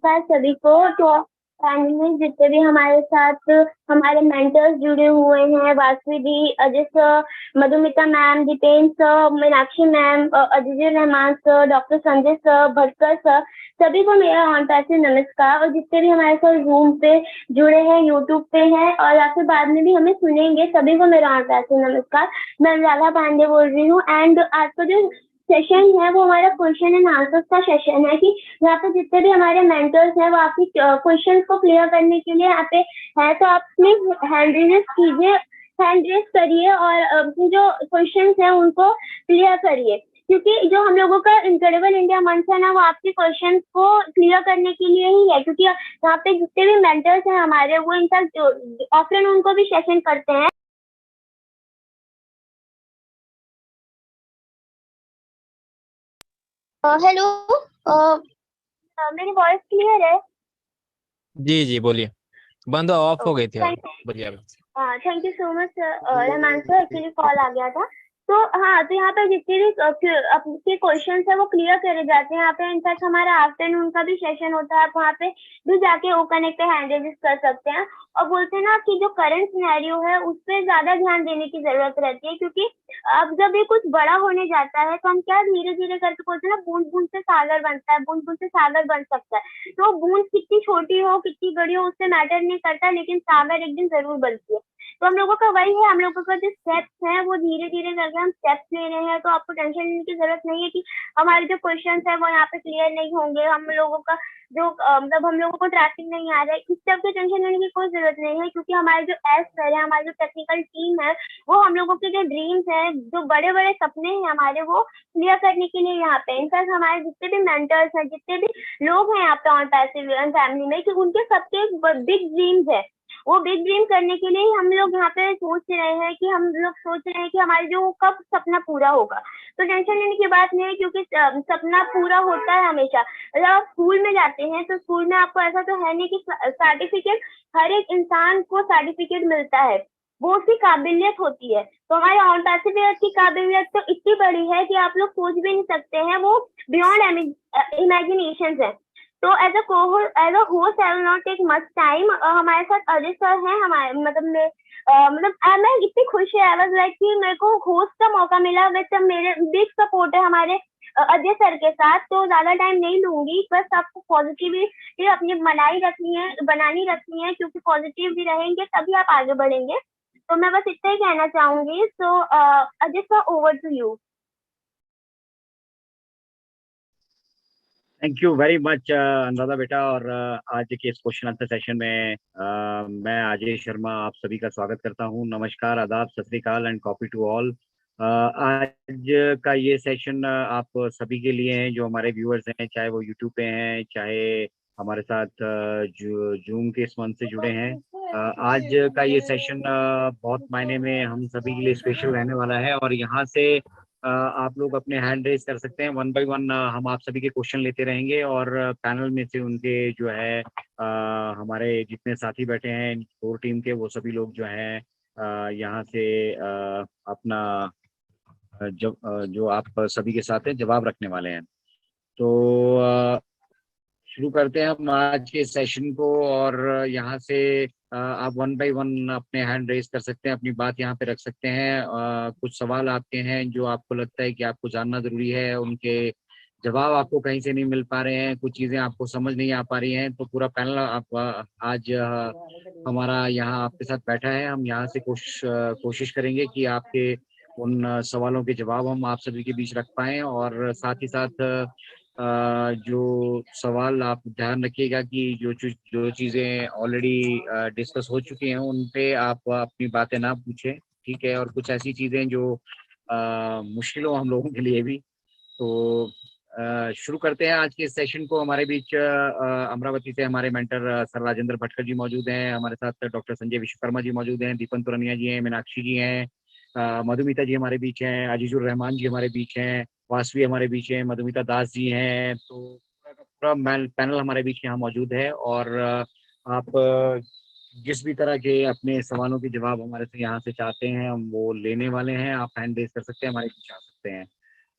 नमस्कार सभी को। तो पैनल में जितने भी हमारे साथ हमारे मेंटर्स जुड़े हुए हैं, वासवी दी, Ajay sir, Madhumita ma'am, Jitendra sir, Meenakshi ma'am, Azizur Rahman sir, doctor Sanjay sir, Bhatkar sir, सभी को मेरा ऑन पैसे नमस्कार। और जितने भी हमारे साथ जूम पे जुड़े हैं, यूट्यूब पे हैं और या फिर बाद में भी हमें सुनेंगे, सभी को मेरा ऑन पैसे नमस्कार। मैं राधा पांडे बोल रही हूँ। एंड आज का जो सेशन है वो हमारा क्वेश्चन एंड आंसर का सेशन है कि यहाँ पे जितने भी हमारे मेंटर्स हैं वो आपकी क्वेश्चंस को क्लियर करने के लिए यहाँ पे है। तो आप प्लीज हैंड रेज कीजिए, हैंड रेज करिए और अपने जो क्वेश्चंस हैं उनको क्लियर करिए, क्योंकि जो हम लोगों का इनक्रेडिबल इंडिया मंच है ना, वो आपके क्वेश्चंस को क्लियर करने के लिए ही है। क्योंकि यहाँ पे जितने भी मेंटर्स हैं हमारे, वो इनफैक्ट ऑफलाइन उनको भी सेशन करते हैं। हेलो, मेरी वॉइस क्लियर है? जी जी बोलिए। बंद ऑफ हो ओके, गई थी आप। थैंक बोलिए अब। Thank you so much Rahman sir, actually call आ गया था। तो हाँ, तो यहाँ पे जितने भी आपके क्वेश्चंस है वो क्लियर करे जाते हैं यहाँ पे। इनफैक्ट हमारा आफ्टरनून का भी सेशन होता है, आप वहाँ पे भी जाके ओ कनेक्ट पे हैंड रेजिस कर सकते हैं। और बोलते हैं ना कि जो करंट सिनेरियो है उस पर ज्यादा ध्यान देने की जरूरत रहती है, क्योंकि अब जब ये कुछ बड़ा होने जाता है तो हम क्या धीरे धीरे करके बोलते हैं ना, बूंद बूंद से सागर बनता है, बूंद बूंद से सागर बन सकता है। तो बूंद कितनी छोटी हो कितनी बड़ी हो उससे मैटर नहीं करता, लेकिन सागर एक दिन जरूर बनती है। तो हम लोगों का वही है, हम लोगों का जो स्टेप्स है वो धीरे धीरे करके हम स्टेप्स ले रहे हैं। तो आपको टेंशन लेने की जरूरत नहीं है कि हमारे जो क्वेश्चंस है वो यहाँ पे क्लियर नहीं होंगे, हम लोगों का जो मतलब हम लोगों को ट्रैकिंग नहीं आ रहा है, इस सब की टेंशन लेने की कोई जरूरत नहीं है। क्योंकि हमारे जो एस सर है, हमारी जो टेक्निकल टीम है, वो हम लोगों के जो ड्रीम्स है, जो बड़े बड़े सपने हैं हमारे, वो क्लियर करने के लिए यहाँ पे। इनफैक्ट हमारे जितने भी मेंटर्स हैं, जितने भी लोग हैं यहाँ पे ऑन पैसिव फैमिली में, कि उनके सबके बिग ड्रीम्स है। वो बिग ड्रीम करने के लिए ही हम लोग यहाँ पे सोच रहे हैं, कि हम लोग सोच रहे हैं कि हमारे जो कब सपना पूरा होगा। तो टेंशन लेने की बात नहीं है, क्योंकि सपना पूरा होता है हमेशा। जब आप स्कूल में जाते हैं तो स्कूल में आपको ऐसा तो है नहीं कि सर्टिफिकेट, हर एक इंसान को सर्टिफिकेट मिलता है, वो उसकी काबिलियत होती है। तो हमारे ऑन पैसिव की काबिलियत तो इतनी बड़ी है कि आप लोग सोच भी नहीं सकते हैं, वो बियॉन्ड इमेजिनेशन है। तो as a host I will not take much time. हमारे साथ अजय सर हैं, हमारे मैं इतनी खुश है, आई वाज लाइक कि मेरे को होस्ट का मौका मिला विद मेरे बिग सपोर्ट है हमारे अजय सर के साथ। तो ज्यादा टाइम नहीं लूंगी, बस आपको पॉजिटिविटी अपनी बनानी रखनी है, क्योंकि पॉजिटिव भी रहेंगे तभी आप आगे बढ़ेंगे। तो मैं बस इतना ही कहना चाहूंगी। So Ajay sir, over to you. Thank you very much Anuradha बेटा। और आज के इस क्वेश्चन आंसर सेशन में मैं अजय शर्मा आप सभी का स्वागत करता हूँ। नमस्कार, आदाब, सत श्री अकाल एंड कॉफी टू ऑल। आज का ये सेशन आप सभी के लिए है जो हमारे व्यूअर्स हैं, चाहे वो यूट्यूब पे हैं, चाहे हमारे साथ जो जूम के इस मंच से जुड़े हैं। आज का ये सेशन बहुत मायने में हम सभी के लिए स्पेशल रहने वाला है। और यहाँ से आप लोग अपने हैंड रेज कर सकते हैं, वन बाय वन हम आप सभी के क्वेश्चन लेते रहेंगे। और पैनल में से उनके जो है हमारे जितने साथी बैठे हैं कोर टीम के, वो सभी लोग जो हैं यहाँ से अपना जो आप सभी के साथ हैं जवाब रखने वाले हैं। तो शुरू करते हैं हम आज के सेशन को। और यहाँ से आप वन बाय वन अपने हैंड रेज कर सकते हैं, अपनी बात यहाँ पे रख सकते हैं। कुछ सवाल आपके हैं जो आपको लगता है कि आपको जानना जरूरी है, उनके जवाब आपको कहीं से नहीं मिल पा रहे हैं, कुछ चीजें आपको समझ नहीं आ पा रही हैं, तो पूरा पैनल आप आज हमारा यहाँ आपके साथ बैठा है। हम यहाँ से कोशिश करेंगे कि आपके उन सवालों के जवाब हम आप सभी के बीच रख पाएं। और साथ ही साथ जो सवाल आप ध्यान रखिएगा कि जो चीज़ें ऑलरेडी डिस्कस हो चुकी हैं उन पे आप अपनी बातें ना पूछें, ठीक है। और कुछ ऐसी चीज़ें जो मुश्किल हो हम लोगों के लिए भी। तो शुरू करते हैं आज के इस सेशन को। हमारे बीच अमरावती से हमारे मेंटर सर राजेंद्र भटकर जी मौजूद हैं, हमारे साथ डॉक्टर संजय विश्वकर्मा जी मौजूद हैं, दीपन तुरनिया जी हैं, मीनाक्षी जी हैं, मधुमिता जी हमारे बीच हैं, अजीजुर रहमान जी हमारे बीच हैं, वासवी हमारे बीच हैं, मधुमिता दास जी हैं। तो पूरा का पूरा पैनल हमारे बीच यहाँ मौजूद है। और आप जिस भी तरह के अपने सवालों के जवाब हमारे से यहाँ से चाहते हैं हम वो लेने वाले हैं। आप हैंड रेज कर सकते हैं, हमारे बीच आ सकते हैं।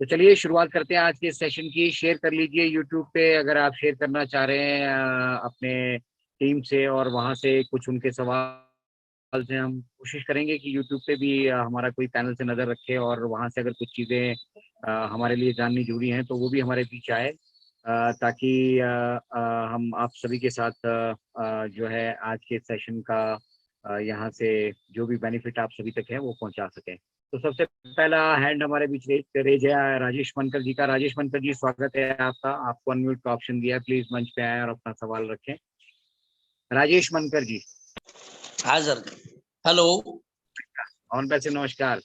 तो चलिए शुरुआत करते हैं आज के सेशन की। शेयर कर लीजिए यूट्यूब पे अगर आप शेयर करना चाह रहे हैं अपने टीम से, और वहां से कुछ उनके सवाल से हम कोशिश करेंगे कि यूट्यूब पे भी हमारा कोई पैनल से नजर रखे, और वहां से अगर कुछ चीजें हमारे लिए जाननी जरूरी हैं तो वो भी हमारे बीच आए, ताकि हम आप सभी के साथ जो है आज के सेशन का यहाँ से जो भी बेनिफिट आप सभी तक है वो पहुंचा सकें। तो सबसे पहला हैंड हमारे बीच रेज है राजेश मनकर जी का। राजेश मनकर जी, स्वागत है आपका। आपको अनम्यूट का ऑप्शन दिया है, प्लीज मंच पे आए और अपना सवाल रखें। राजेश मनकर जी। हाँ सर। हेलो। ऑन पे से नमस्कार।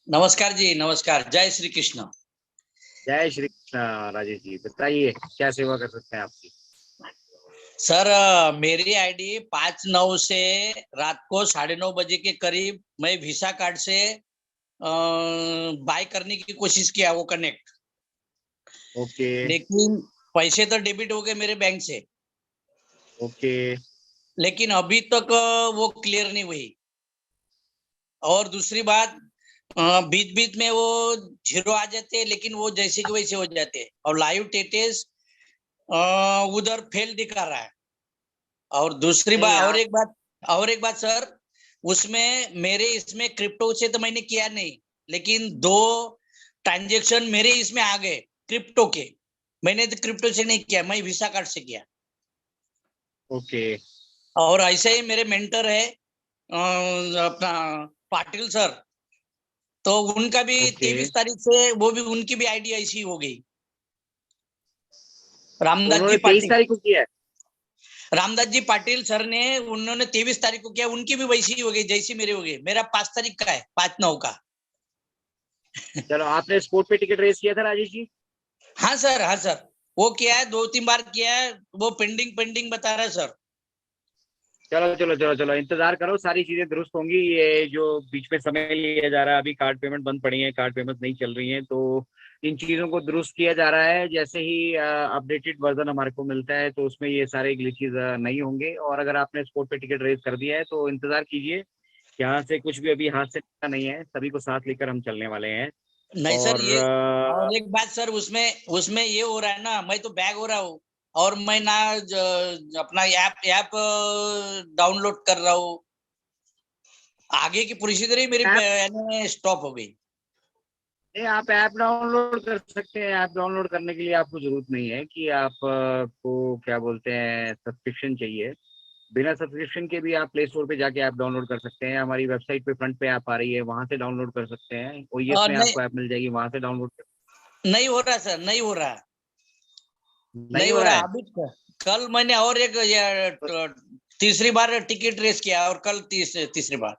नमस्कार जी, नमस्कार। जय श्री कृष्ण। जय श्री कृष्ण। राजेश जी बताइए क्या सेवा कर सकते हैं आपकी। सर मेरी आईडी 5/9 से रात को 9:30 बजे के करीब मैं वीसा कार्ड से बाय करने की कोशिश किया, वो कनेक्ट, ओके लेकिन पैसे तो डेबिट हो गए मेरे बैंक से, ओके लेकिन अभी तक वो क्लियर नहीं हुई। और दूसरी बात, बीच बीच में वो 0 आ जाते हैं, लेकिन वो जैसे के वैसे हो जाते हैं, और लाइव टेटेस उधर फेल दिखा रहा है। और दूसरी नहीं बात, आप और एक बात सर, उसमें मेरे इसमें क्रिप्टो से तो मैंने किया नहीं, लेकिन 2 ट्रांजेक्शन मेरे इसमें आ गए क्रिप्टो के। मैंने तो क्रिप्टो से नहीं किया, मैं वीसा कार्ड से किया। ओके और ऐसे ही मेरे मेंटर है अपना पाटिल सर, तो उनका भी ओके 23 तारीख से वो भी उनकी भी आईडी ऐसी हो गई। रामदास जी उन्होंने 23 पाटिल, तारीख को किया है। रामदास जी पाटिल सर ने, उन्होंने 23 तारीख को किया, उनकी भी वैसी हो गई जैसी मेरी हो गई। मेरा 5 तारीख का है, 5/9 का। चलो, आपने स्पोर्ट पे टिकट रेस किया था राजेश जी। हाँ सर, हाँ सर, वो किया है, 2-3 बार किया है, वो पेंडिंग पेंडिंग बता रहा है सर। चलो चलो चलो चलो, इंतजार करो, सारी चीजें दुरुस्त होंगी। ये जो बीच में समय लिया जा रहा है, अभी कार्ड पेमेंट बंद पड़ी है, कार्ड पेमेंट नहीं चल रही है, तो इन चीजों को दुरुस्त किया जा रहा है। जैसे ही अपडेटेड वर्जन हमारे को मिलता है तो उसमें ये सारे ग्लिचेस नहीं होंगे। और अगर आपने स्पोर्ट पे टिकट रेस कर दिया है तो इंतजार कीजिए, यहाँ से कुछ भी अभी हाथ से निकला नहीं है, सभी को साथ लेकर हम चलने वाले हैं। नहीं सर, और ये और एक बात सर, उसमें उसमें ये हो रहा है ना, मैं तो बैग हो रहा हूँ, और मैं ना अपना ऐप डाउनलोड कर रहा हूँ। आगे की प्रोसीजर ही मेरी ऐप यानी स्टॉप हो गई। नहीं, आप ऐप डाउनलोड कर सकते हैं। ऐप डाउनलोड करने के लिए आपको जरूरत नहीं है कि आप को क्या बोलते हैं सब्सक्रिप्शन चाहिए। बिना सब्सक्रिप्शन के भी आप प्ले स्टोर पे जाके ऐप डाउनलोड कर सकते हैं। हमारी वेबसाइट पे फ्रंट पे ऐप आ रही है, वहां से डाउनलोड कर सकते हैं। ओएस में नहीं, आपको ऐप मिल जाएगी, वहां से डाउनलोड कर। नहीं हो रहा सर, नहीं हो रहा, नहीं नहीं हो हो रहा रहा है। अभी। कल मैंने और एक तो तीसरी बार टिकट रेस किया, और कल तीसरी बार।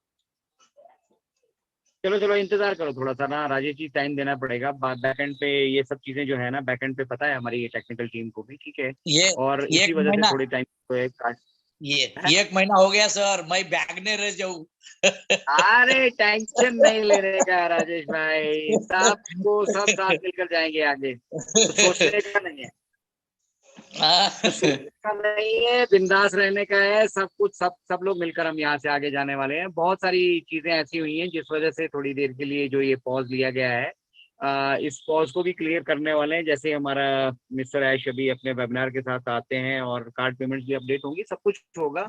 चलो चलो, इंतजार करो थोड़ा सा ना राजेश जी, टाइम देना पड़ेगा। बैकएंड पे ये सब चीजें जो है ना, बैकएंड पे पता है हमारी टेक्निकल टीम को भी, ठीक है। ये और ये इसी एक वजह से महीना थोड़ी टाइम को एक ये है। ये 1 महीना हो गया सर, मैं भागने रह जाऊं। अरे टेंशन नहीं लेने का राजेश भाई, सबको सब साथ मिलकर जाएंगे आगे, कुछ सोचने का नहीं है। कुछ सोचने का नहीं है, बिंदास रहने का है। सब कुछ सब लोग मिलकर हम यहाँ से आगे जाने वाले हैं। बहुत सारी चीजें ऐसी हुई हैं जिस वजह से थोड़ी देर के लिए जो ये पॉज लिया गया है, इस पॉज को भी क्लियर करने वाले हैं। जैसे हमारा मिस्टर ऐश अभी अपने वेबिनार के साथ आते हैं और कार्ड पेमेंट्स भी अपडेट होंगी, सब कुछ होगा।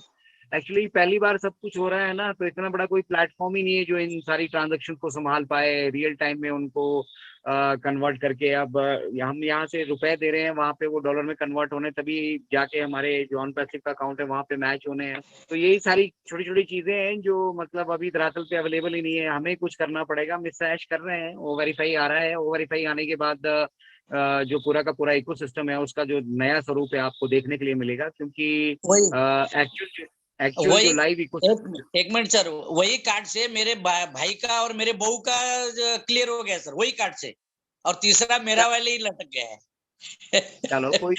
एक्चुअली पहली बार सब कुछ हो रहा है ना, तो इतना बड़ा कोई प्लेटफॉर्म ही नहीं है जो इन सारी ट्रांजेक्शन को संभाल पाए, रियल टाइम में उनको कन्वर्ट करके। अब हम यहाँ से रुपए दे रहे हैं, वहां पे वो डॉलर में कन्वर्ट होने, तभी जाके हमारे जो ऑन पैसिव का अकाउंट है वहां पे मैच होने हैं। तो यही सारी छोटी छोटी चीजें हैं जो मतलब अभी धरातल पे अवेलेबल ही नहीं है, हमें कुछ करना पड़ेगा। मिस्टर ऐश कर रहे हैं, वो वेरीफाई आ रहा है, वो वेरीफाई आने के बाद जो पूरा का पूरा इकोसिस्टम है उसका जो नया स्वरूप है आपको देखने के लिए मिलेगा। क्योंकि वही एक्चुअल वही जो लाइव इकोसिस्टम। एक मिनट सर, वही कार्ड से मेरे भाई का और मेरे बहू का क्लियर हो गया सर, वही कार्ड से। और तीसरा मेरा वाले ही लटक गया है। चलो, कोई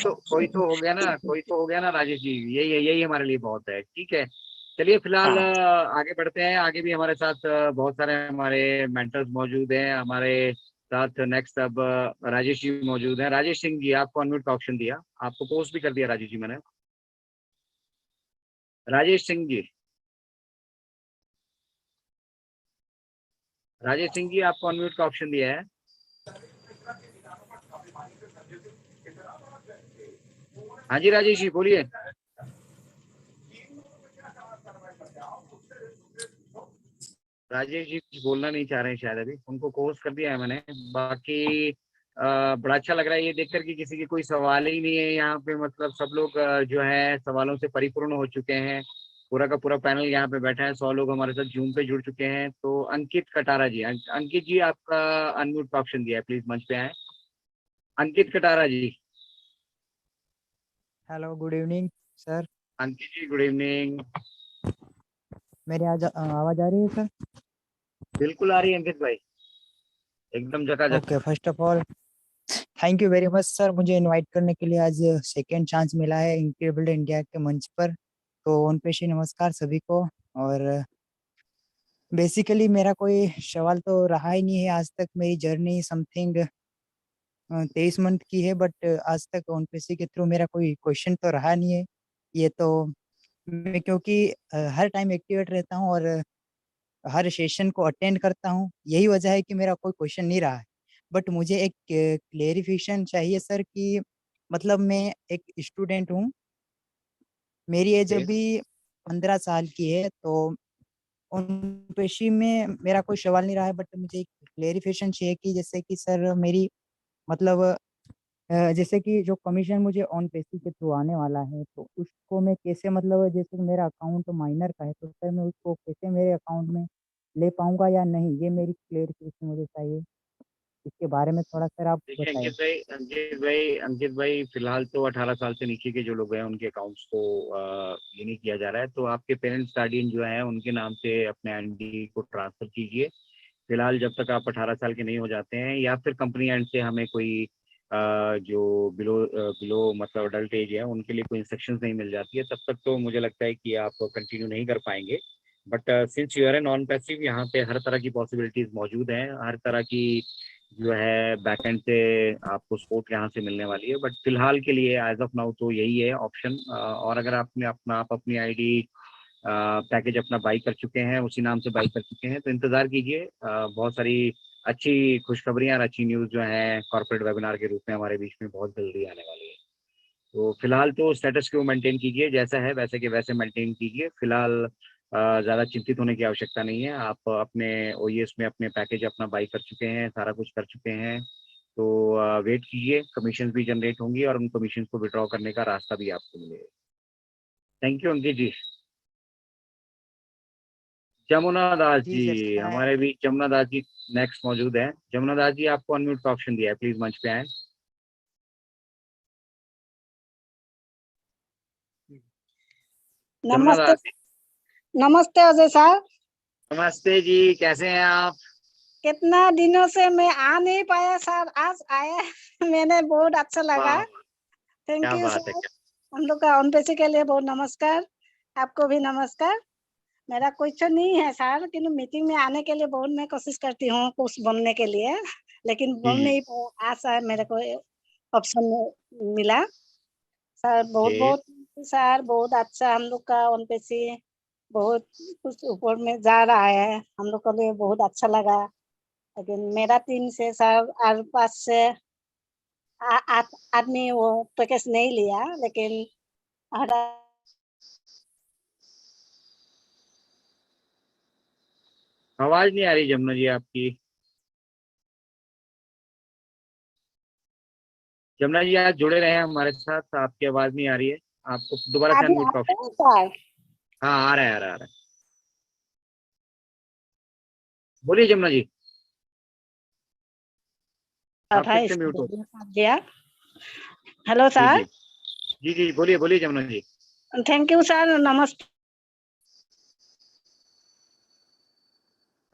तो हो गया ना, कोई तो हो गया ना राजेश जी, यही हमारे लिए बहुत है, ठीक है। चलिए फिलहाल हाँ आगे बढ़ते हैं। आगे भी हमारे साथ बहुत सारे हमारे मेंटर्स मौजूद हैं हमारे साथ। नेक्स्ट अब राजेश जी मौजूद हैं। राजेश सिंह जी, आपको अनम्यूट का ऑप्शन दिया, आपको पोस्ट भी कर दिया राजेश जी मैंने। राजेश सिंह जी, राजेश सिंह जी, आपको अनम्यूट का ऑप्शन दिया है। हाँ जी राजेश जी बोलिए। राजेश जी कुछ बोलना नहीं चाह रहे हैं शायद, अभी उनको कोर्स कर दिया है मैंने। बाकी बड़ा अच्छा लग रहा है ये देखकर कि किसी के कोई सवाल ही नहीं है यहाँ पे, मतलब सब लोग जो है सवालों से परिपूर्ण हो चुके हैं। पूरा का पूरा पैनल यहाँ पे बैठा है, 100 लोग हमारे साथ जूम पे जुड़ चुके हैं। तो अंकित कटारा जी, अंकित जी आपका अनम्यूट का ऑप्शन दिया है, प्लीज मंच पे आए। Ankit Katara ji. Hello, good evening sir. Ankit ji good evening. मेरी आवाज़ आ रही है सर? बिल्कुल आ रही है अंकित भाई, एकदम झकाझक। Okay, first of all thank you very much sir, मुझे इनवाइट करने के लिए आज सेकेंड चांस मिला है इंक्रेडिबल इंडिया के मंच पर। तो ओन पेशी नमस्कार सभी को। और बेसिकली मेरा कोई सवाल तो रहा ही नहीं है आज तक। मेरी जर्नी समथिंग 23 मंथ की है, बट आज तक ओन पेशी के थ्रू मेरा कोई क्वेश्चन तो रहा नहीं है। ये तो मैं क्योंकि हर टाइम एक्टिवेट रहता हूँ और हर सेशन को अटेंड करता हूँ, यही वजह है कि मेरा कोई क्वेश्चन नहीं रहा है। बट मुझे एक क्लेरिफिकेशन चाहिए सर कि मतलब मैं एक स्टूडेंट हूँ, मेरी एज Okay. अभी 15 साल की है। तो उन पेशी में मेरा कोई सवाल नहीं रहा है, बट मुझे एक क्लेरिफिकेशन चाहिए कि जैसे कि सर मेरी मतलब जैसे कि जो कमीशन मुझे ऑन पेसी के थ्रू आने वाला है, तो उसको मैं कैसे मतलब जैसे कि मेरा अकाउंट माइनर का है, तो सर मैं उसको कैसे मेरे अकाउंट में ले पाऊंगा या नहीं, ये मेरी क्लेरिफिकेशन मुझे चाहिए। इसके बारे में थोड़ा सर आप देखिए बताएं। अंकित भाई फिलहाल तो 18 साल से नीचे के जो लोग हैं उनके अकाउंट्स को ये नहीं किया जा रहा है। तो आपके पेरेंट्स गार्डियन जो है उनके नाम से अपने एनडी को ट्रांसफर कीजिए फिलहाल, जब तक आप 18 साल के नहीं हो जाते हैं, या फिर कंपनी एंड से हमें कोई जो बिलो मतलब अडल्ट एज है उनके लिए कोई इंस्ट्रक्शंस नहीं मिल जाती है, तब तक तो मुझे लगता है कि आप कंटिन्यू नहीं कर पाएंगे। But since you are a non passive, यहाँ पे हर तरह की पॉसिबिलिटीज मौजूद हैं, हर तरह की जो है बैकएंड से आपको सपोर्ट यहाँ से मिलने वाली है। बट फिलहाल के लिए एज ऑफ नाउ तो यही है ऑप्शन। और अगर आपने आप अपनी आईडी पैकेज अपना बाई कर चुके हैं, उसी नाम से बाई कर चुके हैं, तो इंतजार कीजिए। बहुत सारी अच्छी खुशखबरियां और अच्छी न्यूज़ जो है कॉर्पोरेट वेबिनार के रूप में हमारे बीच में बहुत जल्दी आने वाली है। तो फिलहाल तो स्टेटस को मेंटेन कीजिए, जैसा है वैसे के वैसे मेंटेन कीजिए। फिलहाल ज़्यादा चिंतित होने की आवश्यकता नहीं है। आप अपने ओईएस में अपने पैकेज अपना बाई कर चुके हैं, सारा कुछ कर चुके हैं। तो वेट कीजिए, कमीशन भी जनरेट होंगी और उन कमीशन को विड्रॉ करने का रास्ता भी आपको मिलेगा। Thank you Ankit ji. जमुना दास जी जी, सर, मैं हमारे बीच जमुना दास जी नेक्स्ट मौजूद है। जमुना दास जी आपको अनम्यूट का ऑप्शन दिया है, प्लीज मंच पे आए। जमुना नमस्ते। दास जी नमस्ते अजय सर। नमस्ते जी, कैसे हैं आप? कितना दिनों से मैं आ नहीं पाया सर, आज आया मैंने बहुत अच्छा लगा। वाह, थैंक क्या यू बात है, सर। क्या हम लोग का ऑन पेशी के लिए बहुत नमस्कार। आपको भी नमस्कार। मेरा क्वेश्चन नहीं है सर, किन्तु मीटिंग में आने के लिए बहुत मैं कोशिश करती हूँ कुछ बोलने के लिए, लेकिन जी बोल जी नहीं पाया। आज सर मेरे को ऑप्शन मिला। सर बहुत जी। बहुत सर, बहुत अच्छा हम लोग का ऑन पेशी बहुत कुछ ऊपर में जा रहा है, हम लोग को लिए बहुत अच्छा लगा। लेकिन मेरा टीम से सर आर पास से आदमी वो पैकेज नहीं लिया, लेकिन हमारा आवाज नहीं आ रही जमुना जी आपकी। जमुना जी आज जुड़े रहे हैं हमारे साथ, आपकी आवाज नहीं आ रही है। आपको दोबारा से अभी अनम्यूट का आते ऑप्शन। हैं सर। हाँ आ रहा है, आ रहा है, आ रहा है। बोलिए जमुना जी, आप फिर है से इसको म्यूट हो। दिया। हेलो जी सर। जी जी जी, बोलिए बोलिए Jamuna ji. Thank you sir, नमस्ते।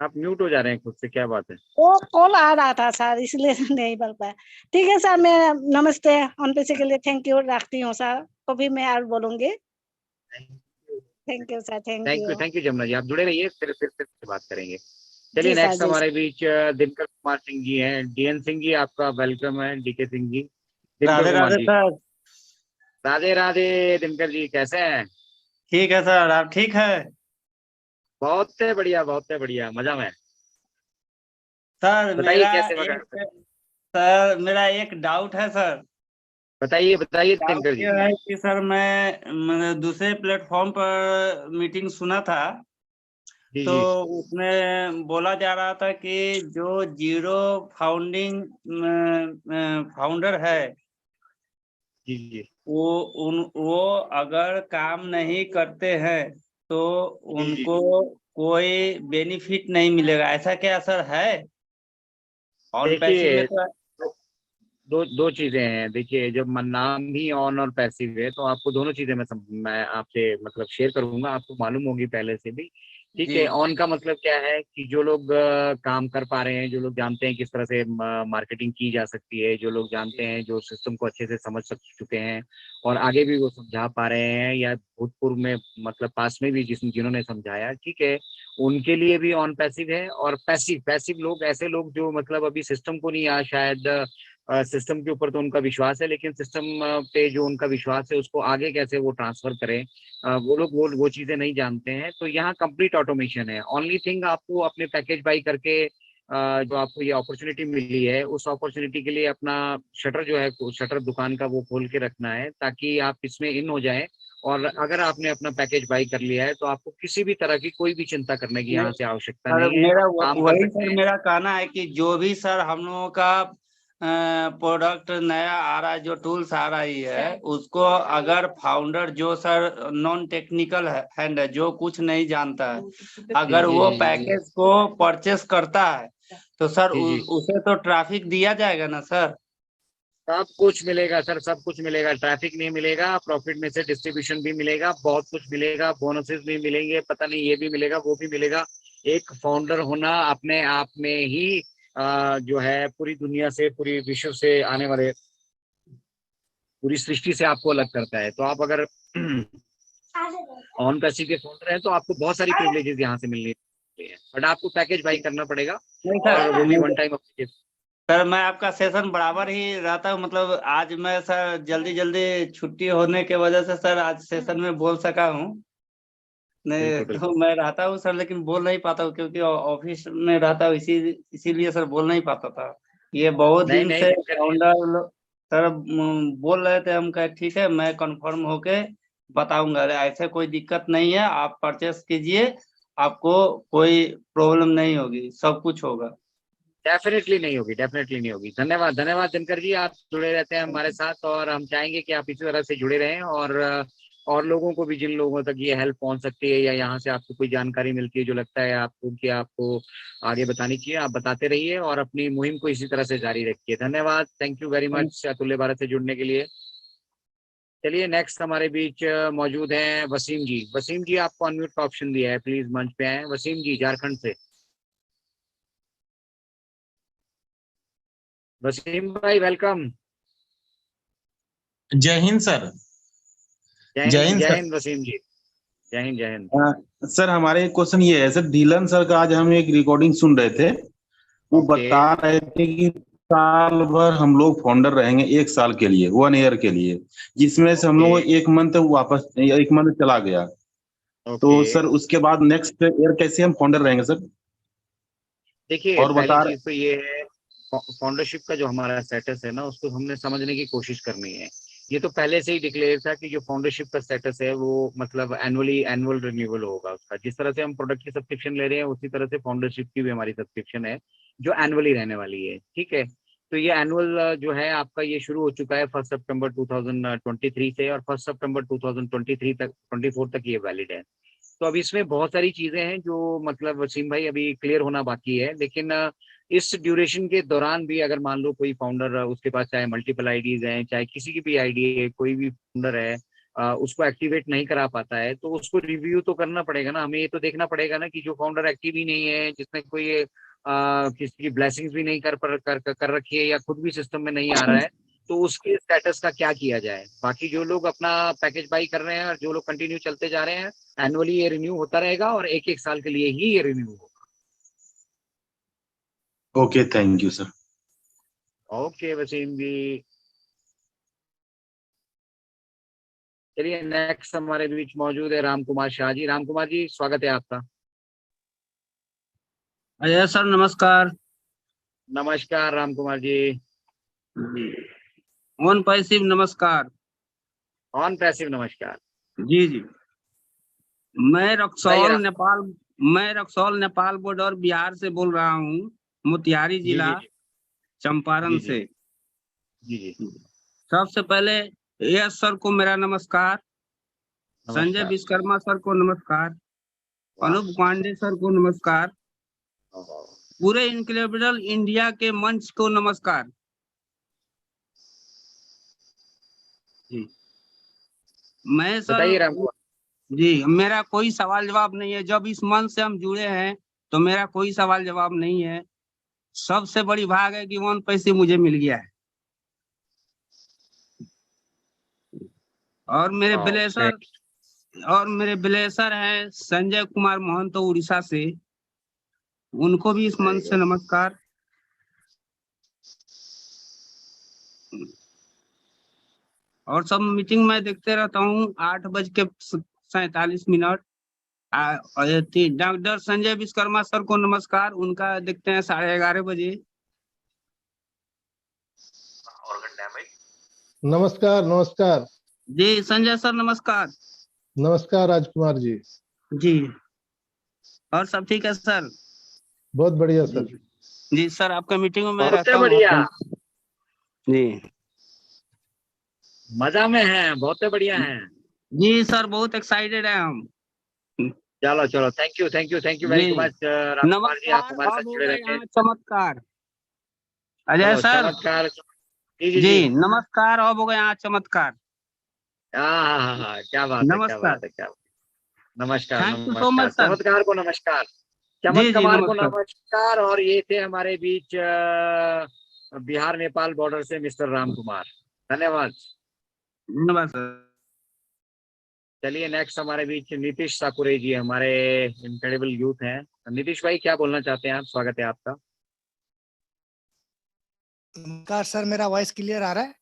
आप म्यूट हो जा रहे हैं खुद से, क्या बात है? वो कॉल आ रहा था सर, इसलिए नहीं बोल पाया। ठीक है सर, मैं नमस्ते ऑन पेशी के लिए थैंक यू रखती हूँ सर। कभी मैं और बोलूंगी। Thank you sir, thank you. Thank you Jamuna ji, आप जुड़े रहिए, फिर से बात करेंगे। चलिए जी सर, नेक्स्ट जी हमारे बीच दिनकर कुमार सिंह जी हैं। डीएन सिंह जी आपका वेलकम है। डीके सिंह जी, दिनकर राधे कुमार राधे जी। सर। राधे राधे दिनकर जी, कैसे हैं? ठीक है सर, आप ठीक है? बहुत है बढ़िया, बहुत है बढ़िया, मजा में। सर बताइए मेरा कैसे एक वगैरह। सर मेरा एक डाउट है सर। बताइए बताइए डाउट दिनकर जी। ये है कि सर मैं दूसरे प्लेटफॉर्म पर मीटिंग सुना था, जी तो जी उसमें बोला जा रहा था कि जो जीरो फाउंडर है जी जी वो अगर काम नहीं करते हैं तो जी जी। उनको कोई बेनिफिट नहीं मिलेगा, ऐसा क्या सर है? ऑन पैसिव में देखिए, तो दो दो चीजें हैं। देखिए, जब नाम ही ऑन और पैसिव है तो आपको दोनों चीजें मैं आपसे मतलब शेयर करूंगा, आपको मालूम होगी पहले से भी। ठीक जी है, ऑन का मतलब क्या है कि जो लोग काम कर पा रहे हैं, जो लोग जानते हैं किस तरह से मार्केटिंग की जा सकती है, जो लोग जानते हैं, जो सिस्टम को अच्छे से समझ चुके हैं और आगे भी वो समझा पा रहे हैं, या भूतपूर्व में मतलब पास में भी जिन्होंने समझाया, ठीक है, उनके लिए भी ऑन पैसिव है। और पैसिव पैसिव लोग ऐसे लोग जो मतलब अभी सिस्टम को नहीं आ शायद सिस्टम के ऊपर तो उनका विश्वास है, लेकिन सिस्टम पे जो उनका विश्वास है उसको आगे कैसे वो ट्रांसफर करें, वो लोग वो चीजें नहीं जानते हैं। तो यहाँ कंप्लीट ऑटोमेशन है। ओनली थिंग आपको अपने पैकेज बाई करके जो आपको ये अपॉर्चुनिटी मिली है, उस अपॉर्चुनिटी के लिए अपना शटर जो है, शटर दुकान का वो खोल के रखना है ताकि आप इसमें इन हो जाएं। और अगर आपने अपना पैकेज बाई कर लिया है तो आपको किसी भी तरह की कोई भी चिंता करने की नहीं, यहाँ से आवश्यकता सर नहीं है, मेरा आप काम कर वही सकते सर हैं। मेरा कहना है कि जो भी सर हम लोगों का प्रोडक्ट नया आ रहा है, जो टूल्स आ रही है, उसको अगर फाउंडर जो सर नॉन टेक्निकल हैंड है, जो कुछ नहीं जानता है, जी अगर जी वो जी जी पैकेज को परचेस करता है तो सर जी जी। उसे तो ट्रैफिक दिया जाएगा ना सर? सब कुछ मिलेगा सर, सब कुछ मिलेगा। ट्रैफिक नहीं मिलेगा, प्रॉफिट में से डिस्ट्रीब्यूशन भी मिलेगा, बहुत कुछ मिलेगा, बोनसेस भी मिलेंगे, पता नहीं ये भी मिलेगा वो भी मिलेगा। एक फाउंडर होना अपने आप में ही जो है पूरी दुनिया से, पूरी विश्व से आने वाले, पूरी सृष्टि से आपको अलग करता है। तो आप अगर ऑन पैसिव के फाउंडर हैं तो आपको बहुत सारी प्रिविलेजेस यहाँ से मिलनी है, बट आपको पैकेज बाई करना पड़ेगा, नहीं सर, और वो भी नहीं वन टाइम एप्लीकेशन। सर, मैं आपका सेशन बराबर ही रहता हूँ, मतलब आज मैं सर जल्दी जल्दी छुट्टी होने के वजह से सर आज सेशन में बोल सका हूँ। नहीं बिल्कुल तो बिल्कुल। मैं रहता हूँ सर, लेकिन बोल नहीं पाता हूँ क्योंकि ऑफिस में रहता हूँ, इसीलिए सर बोल नहीं पाता था। ये बहुत नहीं दिन नहीं से दिक्कत नहीं। फाउंडर सर बोल रहे थे, हम कहे ठीक है, मैं कंफर्म होके बताऊंगा। अरे ऐसे कोई दिक्कत नहीं है, आप परचेस कीजिए, आपको कोई प्रॉब्लम नहीं होगी, सब कुछ होगा। डेफिनेटली नहीं होगी, डेफिनेटली नहीं होगी। धन्यवाद धन्यवाद दिनकर जी, आप जुड़े रहते हैं हमारे साथ, और हम चाहेंगे कि आप इसी तरह से जुड़े रहें, और लोगों को भी, जिन लोगों तक ये हेल्प पहुंच सकती है या यहाँ से आपको कोई जानकारी मिलती है जो लगता है आपको कि आपको आगे बतानी चाहिए, आप बताते रहिए और अपनी मुहिम को इसी तरह से जारी रखिए। धन्यवाद, थैंक यू वेरी मच अतुल्य भारत से जुड़ने के लिए। चलिए, नेक्स्ट हमारे बीच मौजूद हैं वसीम जी। वसीम जी, आपको अनम्यूट का ऑप्शन दिया है, प्लीज मंच पे आए। वसीम जी, झारखंड से। वसीम भाई, वेलकम। जय हिंद सर। जय हिंद जय सर। हिंद वसीम जी। जय हिंद जय हिंद। सर हमारे एक क्वेश्चन ये है सर, डीलन सर का आज हम एक रिकॉर्डिंग सुन रहे थे, वो ओके। बता रहे थे कि साल भर हम लोग फाउंडर रहेंगे, 1 साल के लिए, 1 ईयर के लिए, जिसमें से हम ओके। लोग एक मंथ वापस, 1 मंथ चला गया। तो ओके। सर उसके बाद नेक्स्ट ईयर कैसे हम फाउंडर रहेंगे सर? देखिए, और पहली बता रहे। चीज तो ये है, फाउंडरशिप का जो हमारा स्टेटस है ना, उसको हमने समझने की कोशिश करनी है। ये तो पहले से ही डिक्लेयर था कि जो फाउंडरशिप का स्टेटस है वो मतलब एनुअल रिन्यूअल होगा उसका। जिस तरह से हम प्रोडक्ट की सब्सक्रिप्शन ले रहे हैं, उसी तरह से फाउंडरशिप की भी हमारी सब्सक्रिप्शन है जो एनुअली रहने वाली है। ठीक है, तो ये एनुअल जो है आपका, ये शुरू हो चुका है 1 सितंबर 2023 से, और 1 सितंबर 2023 तक, 24 तक ये वैलिड है। तो अब इसमें बहुत सारी चीजें हैं जो मतलब वसीम भाई अभी क्लियर होना बाकी है, लेकिन इस ड्यूरेशन के दौरान भी अगर मान लो कोई फाउंडर, उसके पास चाहे मल्टीपल आईडीज हैं, चाहे किसी की भी आईडी है, कोई भी फाउंडर है, उसको एक्टिवेट नहीं करा पाता है, तो उसको रिव्यू तो करना पड़ेगा ना। हमें ये तो देखना पड़ेगा ना कि जो फाउंडर एक्टिव ही नहीं है, जिसने कोई किसी की ब्लेसिंग्स भी नहीं कर रखी है, या खुद भी सिस्टम में नहीं आ रहा है, तो उसके स्टेटस का क्या किया जाए। बाकी जो लोग अपना पैकेज बाई कर रहे हैं और जो लोग कंटिन्यू चलते जा रहे हैं, एनुअली ये रिन्यू होता रहेगा, और एक एक साल के लिए ही ये रिन्यू होगा। Okay, thank you sir. Okay Waseem ji. चलिए, नेक्स्ट हमारे बीच मौजूद है राम कुमार शाह जी। राम कुमार जी, स्वागत है आपका। अजय सर नमस्कार। नमस्कार राम कुमार जी। ऑन पैसिव नमस्कार। ऑन पैसिव नमस्कार। जी जी। मैं बताइए। रक्सौल नेपाल बॉर्डर बिहार से बोल रहा हूँ, मोतिहारी जी जिला, जी चंपारण जी जी से। जी जी। सबसे पहले यश सर को मेरा नमस्कार, संजय नमस्कार। विश्वकर्मा सर को नमस्कार, वाह। अनूप पांडे सर को नमस्कार, वाह। पूरे इनक्रेडिबल इंडिया के मंच को नमस्कार। जी। मैं सर बताइए राम कुमार। जी, मेरा कोई सवाल जवाब नहीं है। जब इस मंच से हम जुड़े हैं तो मेरा कोई सवाल जवाब नहीं है। सबसे बड़ी भाग है कि 1 पैसे मुझे मिल गया है। और मेरे वाह, ब्लेसर हैं संजय कुमार महंतो उड़ीसा से, उनको भी इस very मंच से good। नमस्कार। और सब मीटिंग में देखते रहता हूँ 8:47। डॉक्टर संजय विश्वकर्मा सर को नमस्कार, उनका देखते हैं 11:30 बजे। नमस्कार नमस्कार। जी संजय सर नमस्कार। नमस्कार राजकुमार जी। जी। और सब ठीक है सर? बहुत बढ़िया सर। जी सर, आपका मीटिंग में मैं बहुत रहता हूँ। बढ़िया। जी मजा में है, बहुत बढ़िया है। जी सर, बहुत एक्साइटेड है हम। चलो चलो, थैंक यू वेरी जी मच राजकुमार जी, आप नमस्कार। हमारे साथ अब हो जुड़े गए रखे। यहाँ चमत्कार। अजय चलो सर। चमत्कार। जी जी जी जी। नमस्कार। अब हो गए यहाँ चमत्कार। हाँ, क्या बात है, क्या नमस्कार। बात है, क्या बात। नमस्कार थैंक यू सो नमस्कार, मच सर। चमत्कार को नमस्कार, जी जी चमत्कार को नमस्कार। नमस्कार। और ये थे हमारे बीच बिहार नेपाल बॉर्डर से मिस्टर राम कुमार। धन्यवाद। धन्यवाद सर। चलिए नेक्स्ट हमारे बीच नीतीश साकुरे जी, हमारे इनक्रेडिबल यूथ हैं। नीतीश भाई क्या बोलना चाहते हैं आप? स्वागत है आपका। नमस्कार सर, मेरा वॉइस क्लियर आ रहा है?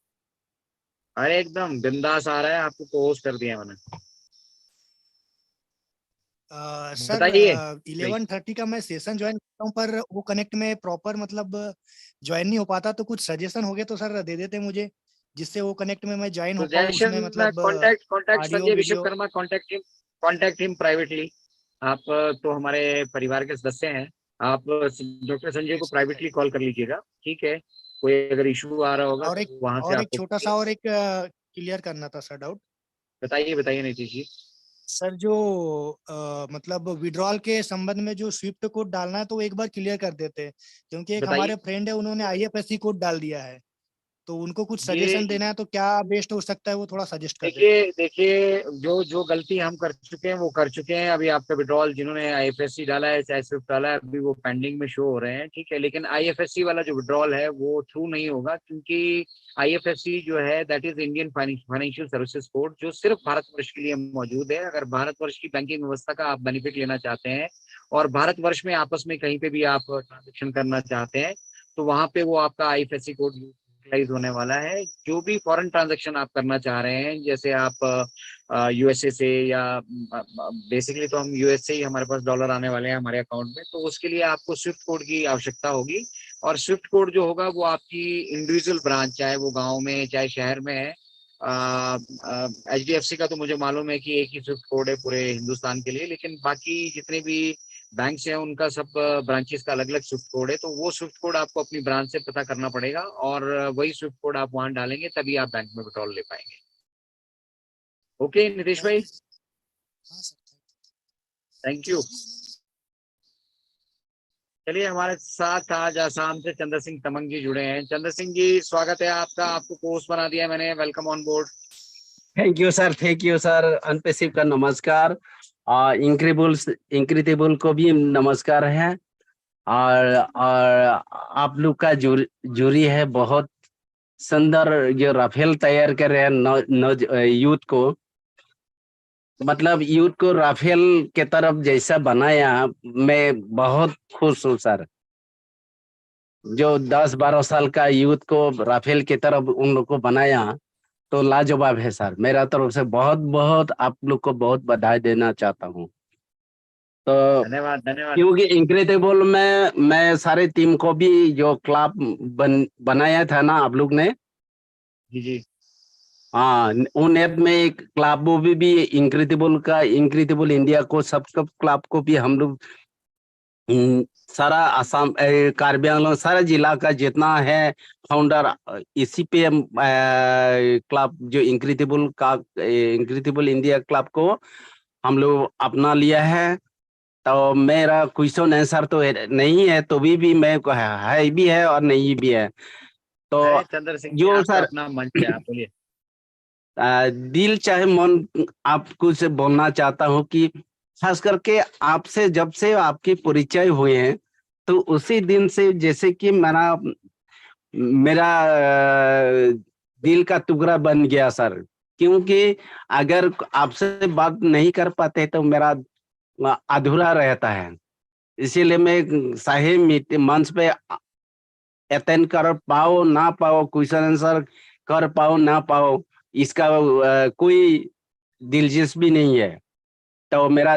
अरे एकदम बिंदास आ रहा है, आपको को होस्ट कर दिया मैंने। सर बताइए। 11:30 का मैं सेशन ज्वाइन करता हूँ, पर वो कनेक्ट में प्रॉपर मतलब ज्वाइन नहीं हो पाता, तो कुछ सजेशन हो गए तो सर दे देते मुझे, जिससे वो कनेक्ट में मैं ज्वाइन हो पाऊँ, उसमें मतलब contact audio Sanjay video. Vishwakarma, contact him privately. आप तो हमारे परिवार के सदस्य हैं। आप डॉक्टर संजय को प्राइवेटली कॉल कर लीजिएगा, ठीक है? कोई अगर इशू आ रहा होगा और तो वहां से एक आपको छोटा सा और एक क्लियर करना था सर डाउट। बताइए। बताइए नीतीश जी। सर जो मतलब विड्रॉल के संबंध में जो स्विफ्ट कोड डालना है, तो वो एक बार क्लियर कर देते हैं, क्योंकि एक बताइए। हमारे फ्रेंड है, उन्होंने IFSC कोड डाल दिया है, तो उनको कुछ ये सजेशन देना है, तो क्या बेस्ट हो सकता है, वो थोड़ा सजेस्ट कर दे। देखिए जो जो गलती हम कर चुके हैं वो कर चुके हैं। अभी आपका विड्रॉल जिन्होंने IFSC डाला है, चाहे स्विफ्ट डाला है, अभी वो पेंडिंग में शो हो रहे हैं, ठीक है? लेकिन IFSC वाला जो विड्रॉल है वो थ्रू नहीं होगा, क्योंकि IFSC जो है that is Indian financial services code, जो सिर्फ भारतवर्ष के लिए मौजूद है। अगर भारतवर्ष की बैंकिंग व्यवस्था का आप बेनिफिट लेना चाहते हैं और भारतवर्ष में आपस में कहीं पे भी आप ट्रांजेक्शन करना चाहते हैं, तो वहां पे वो आपका IFSC कोड यूटिलाइज होने वाला है। जो भी फॉरेन ट्रांजैक्शन आप करना चाह रहे हैं, जैसे आप USA से, या बेसिकली तो हम US से ही हमारे पास डॉलर आने वाले हैं हमारे अकाउंट में, तो उसके लिए आपको स्विफ्ट कोड की आवश्यकता होगी। और स्विफ्ट कोड जो होगा वो आपकी इंडिविजुअल ब्रांच, चाहे वो गांव में चाहे शहर में है। HDFC का तो मुझे मालूम है कि एक ही स्विफ्ट कोड है पूरे हिंदुस्तान के लिए, लेकिन बाकी जितने भी बैंक से है उनका सब ब्रांचेस का अलग अलग स्विफ्ट कोड है। तो वो स्विफ्ट कोड आपको अपनी ब्रांच से पता करना पड़ेगा, और वही स्विफ्ट कोड आप वहां डालेंगे तभी आप बैंक में विड्रॉल ले पाएंगे। ओके नीतीश भाई, थैंक यू। चलिए हमारे साथ आज आसाम से चंद्र सिंह तमंग जी जुड़े हैं। चंद्र सिंह जी स्वागत है आपका, आपको कोर्स बना दिया मैंने, welcome on board. Thank you sir. अनपेसिव का नमस्कार, और इंक्रेडिबल को भी नमस्कार है। और आप लोग का जूरी है बहुत सुंदर, जो राफेल तैयार कर रहे हैं यूथ को, मतलब यूथ को राफेल के तरफ जैसा बनाया, मैं बहुत खुश हूँ सर। जो 10-12 साल का यूथ को राफेल की तरफ उन लोग को बनाया, तो लाजवाब है सर। मेरा तरफ से बहुत बहुत आप लोग को बहुत बधाई देना चाहता हूँ। तो धन्यवाद धन्यवाद। क्योंकि इंक्रेडिबल में मैं सारे टीम को भी जो क्लब बनाया था ना आप लोग ने, जी जी। हाँ, उन ऐप में क्लब भी इंक्रेडिबल इंडिया को सब क्लब को भी हम लोग सारा असम कार्बी आंगलों सारा जिला का जितना है फाउंडर इसी पे क्लब जो इंक्रेडिबल इंडिया क्लब को हम लोग अपना लिया है। तो मेरा क्वेश्चन आंसर तो नहीं है, तो भी मैं है भी है और नहीं भी है। तो अरे चंद्र सिंह जी, जो आपका सर अपना मंच है, आप बोलिए। दिल चाहे मन आपको से बोलना चाहता हूँ कि खास करके आपसे जब से आपके परिचय हुए हैं, तो उसी दिन से जैसे कि मेरा मेरा दिल का टुकड़ा बन गया सर। क्योंकि अगर आपसे बात नहीं कर पाते तो मेरा अधूरा रहता है। इसीलिए मैं चाहे मंच पे अटेंड कर पाओ ना पाओ, क्वेश्चन आंसर कर पाओ ना पाओ, इसका कोई दिलचस्पी नहीं है। तो मेरा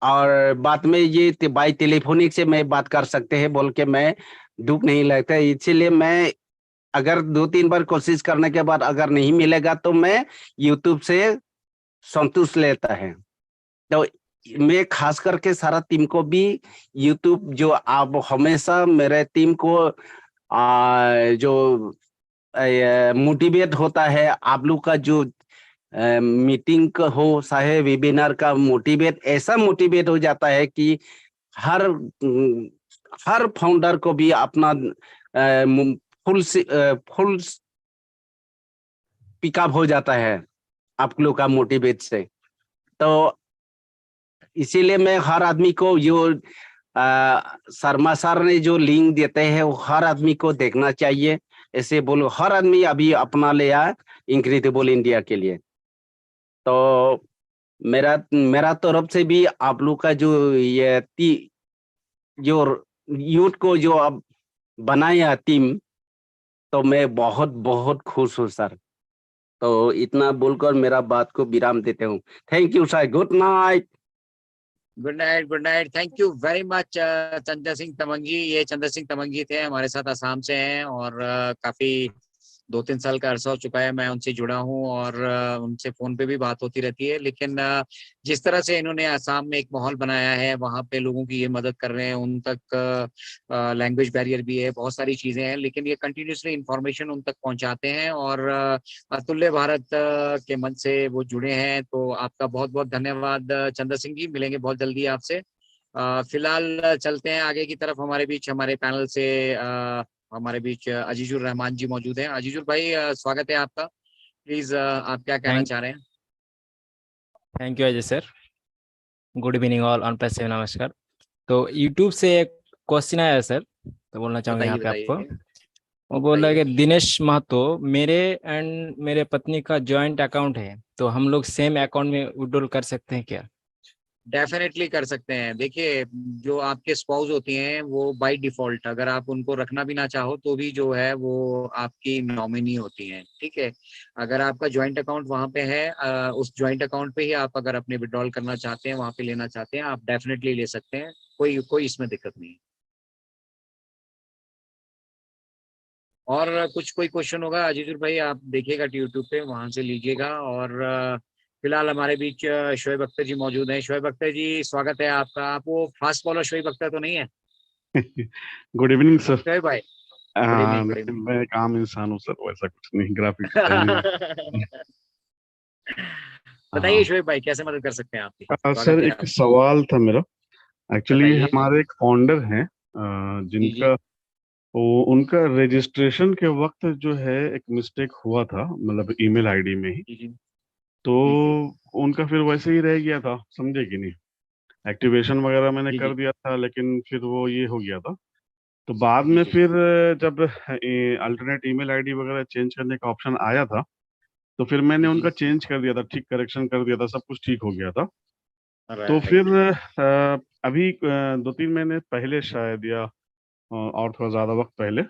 और बात में ये बाई टेलीफोनिक से मैं बात कर सकते हैं बोल के मैं दुख नहीं लगता। इसीलिए मैं अगर 2-3 बार कोशिश करने के बाद अगर नहीं मिलेगा तो मैं यूट्यूब से संतुष्ट लेता है। तो मैं खास करके सारा टीम को भी यूट्यूब जो आप हमेशा मेरे टीम को जो मोटिवेट होता है, आप लोग का जो मीटिंग का हो चाहे वेबिनार का मोटिवेट ऐसा मोटिवेट हो जाता है कि हर हर फाउंडर को भी अपना फुल पिकअप हो जाता है आप लोग का मोटिवेट से। तो इसीलिए मैं हर आदमी को जो शर्मा सर ने जो लिंक देते हैं वो हर आदमी को देखना चाहिए। ऐसे बोलो हर आदमी अभी अपना लिया इंक्रेडिबल इंडिया के लिए। तो मेरा मेरा तरफ से भी आप लोग का जो ये जो यूथ को जो अब बनाया टीम, तो मैं बहुत बहुत खुश हूँ सर। तो इतना बोलकर मेरा बात को विराम देते हूँ। Thank you sir, good night. Good night, good night. Thank you very much Chandra Singh Tamangi. ये चंद्र सिंह तमंगी थे, हमारे साथ आसाम से हैं और काफी 2-3 साल का अरसा हो चुका है मैं उनसे जुड़ा हूं और उनसे फोन पे भी बात होती रहती है। लेकिन जिस तरह से इन्होंने आसाम में एक माहौल बनाया है, वहां पे लोगों की ये मदद कर रहे हैं, उन तक लैंग्वेज बैरियर भी है, बहुत सारी चीजें हैं, लेकिन ये कंटिन्यूसली इंफॉर्मेशन उन तक पहुंचाते हैं और अतुल्य भारत के मंच से वो जुड़े हैं। तो आपका बहुत बहुत धन्यवाद चंद्र सिंह जी। मिलेंगे बहुत जल्दी आपसे। फिलहाल चलते हैं आगे की तरफ। हमारे बीच हमारे पैनल से हमारे बीच अजीजुर रहमान जी मौजूद हैं। अजीजुर भाई, स्वागत है आपका। प्लीज आप क्या कहना चाह रहे हैं? Thank you Ajay sir. Good evening all on passive, नमस्कार। तो यूट्यूब से एक क्वेश्चन आया सर, तो बोलना चाहूँगा यहाँ बताइए पे आपको। बताइए। वो बोल रहा है कि दिनेश महतो, मेरे एंड मेरे पत्नी का जॉइंट अकाउंट है, तो हम लोग सेम अकाउंट में विड्रॉल कर सकते हैं क्या? डेफिनेटली कर सकते हैं। देखिए, जो आपके स्पाउस होती हैं वो बाय डिफॉल्ट, अगर आप उनको रखना भी ना चाहो तो भी जो है वो आपकी नॉमिनी होती हैं, ठीक है। अगर आपका ज्वाइंट अकाउंट वहां पे है, उस ज्वाइंट अकाउंट पे ही आप अगर अपने विड्रॉल करना चाहते हैं, वहां पे लेना चाहते हैं, आप डेफिनेटली ले सकते हैं। कोई कोई इसमें दिक्कत नहीं है। और कुछ कोई क्वेश्चन होगा अजीजुर भाई, आप देखिएगा यूट्यूब पे, वहां से लीजिएगा। और फिलहाल हमारे बीच शोएब अख्तर जी मौजूद हैं। शोएब अख्तर जी, स्वागत है आपका। आप वो फास्ट फॉलो शोएब अख्तर तो नहीं है? Good evening sir. शोएब भाई, गुड इवनिंग, गुड इवनिंग। मैं एक आम इंसान हूँ सर, वैसा कुछ नहीं, ग्राफिक डिजाइनिंग। बताइए शोएब भाई, कैसे मदद कर सकते हैं आपकी? सर स्वागत है एक आपका। सवाल था मेरा। एक्चुअली बताइए। हमारे एक फाउंडर हैं जी जी जिनका वो उनका रजिस्ट्रेशन के वक्त जो है एक मिस्टेक हुआ था, मतलब ईमेल आईडी में ही। जी जी तो जी जी उनका फिर वैसे ही रह गया था, समझे कि नहीं। एक्टिवेशन वगैरह मैंने जी कर जी दिया था, लेकिन फिर वो ये हो गया था। तो बाद जी में जी। फिर जब अल्टरनेट ईमेल आईडी वगैरह चेंज करने का ऑप्शन आया था, तो फिर मैंने जी उनका जी। चेंज कर दिया था, ठीक करेक्शन कर दिया था, सब कुछ ठीक हो गया था। तो फिर राइट। अभी 2-3 महीने पहले शायद, या और थोड़ा ज्यादा वक्त पहले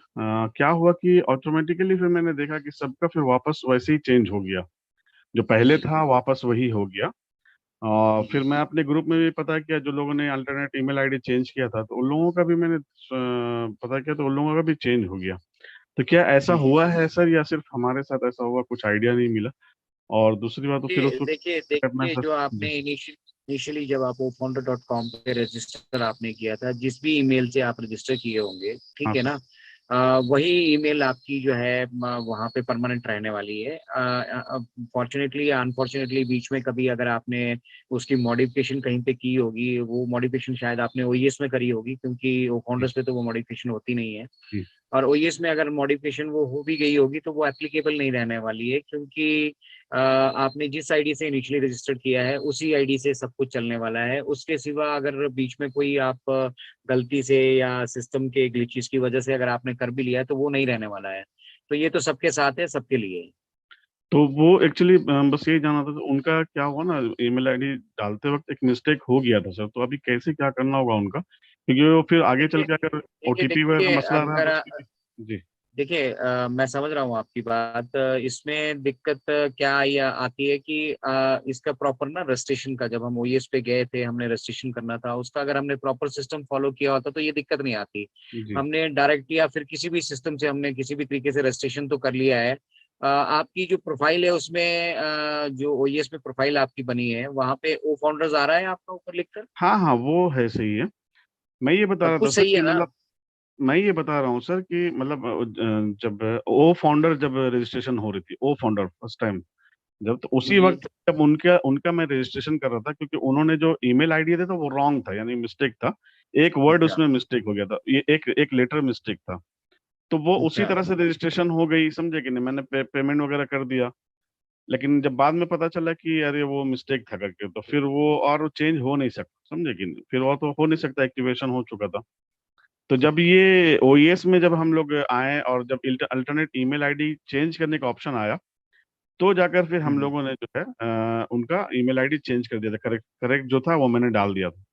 क्या हुआ कि ऑटोमेटिकली फिर मैंने देखा कि सबका फिर वापस वैसे ही चेंज हो गया, जो पहले जी था वापस वही हो गया। और जी फिर जी मैं अपने ग्रुप में भी पता किया, जो लोगों ने अल्टरनेट ईमेल आईडी चेंज किया था, तो उन लोगों का भी मैंने पता किया, तो उन लोगों का भी चेंज हो गया। तो क्या ऐसा जी जी हुआ है सर, या सिर्फ हमारे साथ ऐसा हुआ, कुछ आइडिया नहीं मिला? और दूसरी बात तो फिर उसको देखिए करना है देखिए, सर। जो आपने जी इनिशियली जब आप founder.com पे रजिस्टर आपने किया था, जिस भी ईमेल से आप रजिस्टर किए होंगे, हाँ ठीक है सर। ना, वही ईमेल आपकी जो है वहाँ पे परमानेंट रहने वाली है। फॉर्चुनेटली या अनफॉर्चुनेटली बीच में कभी अगर आपने उसकी मॉडिफिकेशन कहीं पे की होगी, वो मॉडिफिकेशन शायद आपने ओईएस में करी होगी, क्योंकि वो जी फाउंडर्स पे तो वो मॉडिफिकेशन होती नहीं है। जी और ओईएस में अगर मॉडिफिकेशन वो हो भी गई होगी तो वो एप्लीकेबल नहीं रहने वाली है, क्योंकि आपने जिस आईडी से इनिशियली रजिस्टर किया है उसी आईडी से सब कुछ चलने वाला है। उसके सिवा अगर बीच में कोई आप गलती से या सिस्टम के ग्लिचेस की वजह से अगर आपने कर भी लिया है तो वो नहीं रहने वाला है। तो ये तो सबके साथ है, सबके लिए है। तो वो एक्चुअली बस यही जाना था, तो उनका क्या हुआ ना, ईमेल आईडी डालते वक्त एक मिस्टेक हो गया था सर, तो अभी कैसे क्या करना होगा उनका, क्योंकि वो फिर आगे चल देखिए के अगर देखिए ओटीपी वगैरह का देखिए मसला रहा तो अगर उसके लिए। जी देखिए मैं समझ रहा हूँ आपकी बात। इसमें दिक्कत क्या ये आती है कि इसका प्रॉपर ना रजिस्ट्रेशन का, जब हम ओईएस पे गए थे हमने रजिस्ट्रेशन करना था उसका, अगर हमने प्रॉपर सिस्टम फॉलो किया होता तो ये दिक्कत नहीं आती। जी हमने डायरेक्ट या फिर किसी भी सिस्टम से हमने किसी भी तरीके से रजिस्ट्रेशन तो कर लिया है। आपकी जो प्रोफाइल है उसमें जो ओईएस में प्रोफाइल आपकी बनी है वहाँ पे ओ फाउंडर्स आ रहा है आपका ऊपर लिखकर। हाँ हाँ, वो है, सही है। मैं ये बता सब रहा था कुछ सर सही कि है ना। मतलब, मैं ये बता रहा हूँ सर कि मतलब जब ओ फाउंडर जब रजिस्ट्रेशन हो रही थी, ओ फाउंडर फर्स्ट टाइम जब, तो उसी जी वक्त जब उनका उनका मैं रजिस्ट्रेशन कर रहा था, क्योंकि उन्होंने जो ईमेल आईडी दिया था वो रॉन्ग था, यानी मिस्टेक था। एक वर्ड अच्छा उसमें मिस्टेक हो गया था, ये एक लेटर मिस्टेक था। तो वो उसी अच्छा तरह से रजिस्ट्रेशन हो गई, समझे कि नहीं, मैंने पेमेंट वगैरह कर दिया। लेकिन जब बाद में पता चला कि अरे वो मिस्टेक था करके, तो फिर वो और चेंज हो नहीं सकता, समझे कि नहीं, फिर वो तो हो नहीं सकता, एक्टिवेशन हो चुका था। तो जब ये ओईएस में जब हम लोग आए और जब अल्टरनेट ईमेल आईडी चेंज करने का ऑप्शन आया, तो जाकर फिर हम हम्म। लोगों ने जो है उनका ईमेल आईडी चेंज कर दिया था, करेक्ट करेक्ट जो था वो मैंने डाल दिया था।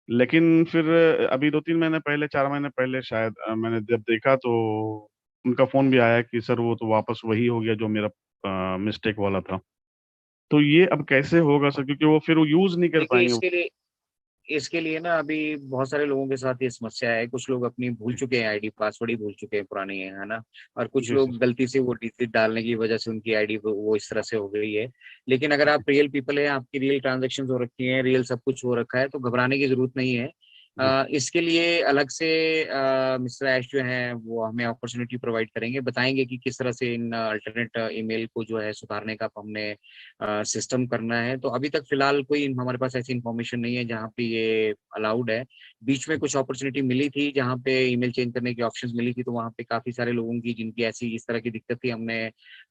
लेकिन फिर अभी 2-3 महीने पहले, 4 महीने पहले शायद, मैंने जब देखा तो उनका फोन भी आया कि सर वो तो वापस वही हो गया जो मेरा मिस्टेक वाला था। तो ये अब कैसे होगा सर, क्योंकि वो फिर वो यूज नहीं कर देखिए पाएंगे। इसके लिए ना अभी बहुत सारे लोगों के साथ ये समस्या है। कुछ लोग अपनी भूल जी चुके हैं, आईडी पासवर्ड ही भूल चुके हैं पुरानी है ना। और कुछ जी लोग सर। गलती से वो डिजिट डालने की वजह से उनकी आईडी वो इस तरह से हो गई है। लेकिन अगर आप रियल पीपल हैं, आपकी रियल ट्रांजेक्शन हो रखी है, रियल सब कुछ हो रखा है, तो घबराने की जरूरत नहीं है। जी इसके लिए अलग से मिस्टर ऐश जो है वो हमें अपॉर्चुनिटी प्रोवाइड करेंगे, बताएंगे कि किस तरह से इन अल्टरनेट ईमेल को जो है सुधारने का हमने सिस्टम करना है। तो अभी तक फिलहाल कोई हमारे पास ऐसी इंफॉर्मेशन नहीं है जहाँ पे ये अलाउड है। बीच में कुछ अपॉर्चुनिटी मिली थी जहाँ पे ईमेल चेंज करने की ऑप्शंस मिली थी, तो वहाँ पे काफी सारे लोगों की जिनकी ऐसी इस तरह की दिक्कत थी, हमने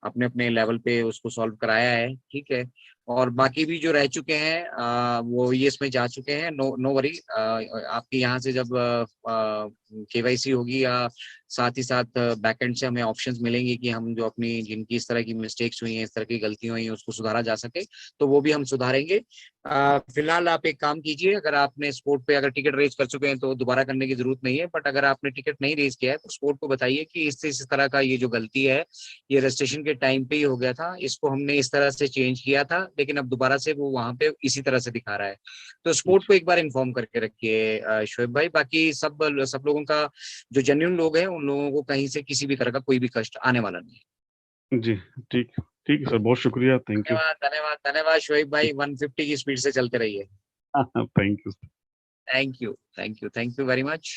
अपने अपने लेवल पे उसको सॉल्व कराया है, ठीक है। और बाकी भी जो रह चुके हैं वो ये इसमें जा चुके हैं। No no worry. आपकी यहाँ से जब केवाईसी होगी या साथ ही साथ बैकएंड से हमें ऑप्शंस मिलेंगे कि हम जो अपनी जिनकी इस तरह की मिस्टेक्स हुई हैं, इस तरह की गलतियां हुई हैं, उसको सुधारा जा सके, तो वो भी हम सुधारेंगे। फिलहाल आप एक काम कीजिए, अगर आपने स्पोर्ट पे अगर टिकट रेज कर चुके हैं तो दोबारा करने की जरूरत नहीं है, बट अगर आपने टिकट नहीं रेज किया है तो स्पोर्ट को बताइए कि इस तरह का ये जो गलती है ये रजिस्ट्रेशन के टाइम पे ही हो गया था, इसको हमने इस तरह से चेंज किया था, लेकिन अब दोबारा से वो वहां पे इसी तरह से दिखा रहा है। तो स्पोर्ट को एक बार इन्फॉर्म करके रखिए शोएब भाई। बाकी सब सब लोगों का, जो जेन्युइन लोग हैं उन लोगों को कहीं से किसी भी तरह का कोई भी कष्ट आने वाला नहीं है। जी ठीक ठीक है सर, बहुत शुक्रिया, थैंक यू। धन्यवाद धन्यवाद धन्यवाद शोएब भाई, 150 की स्पीड से चलते रहिए। Thank you. Thank you thank you thank you very much.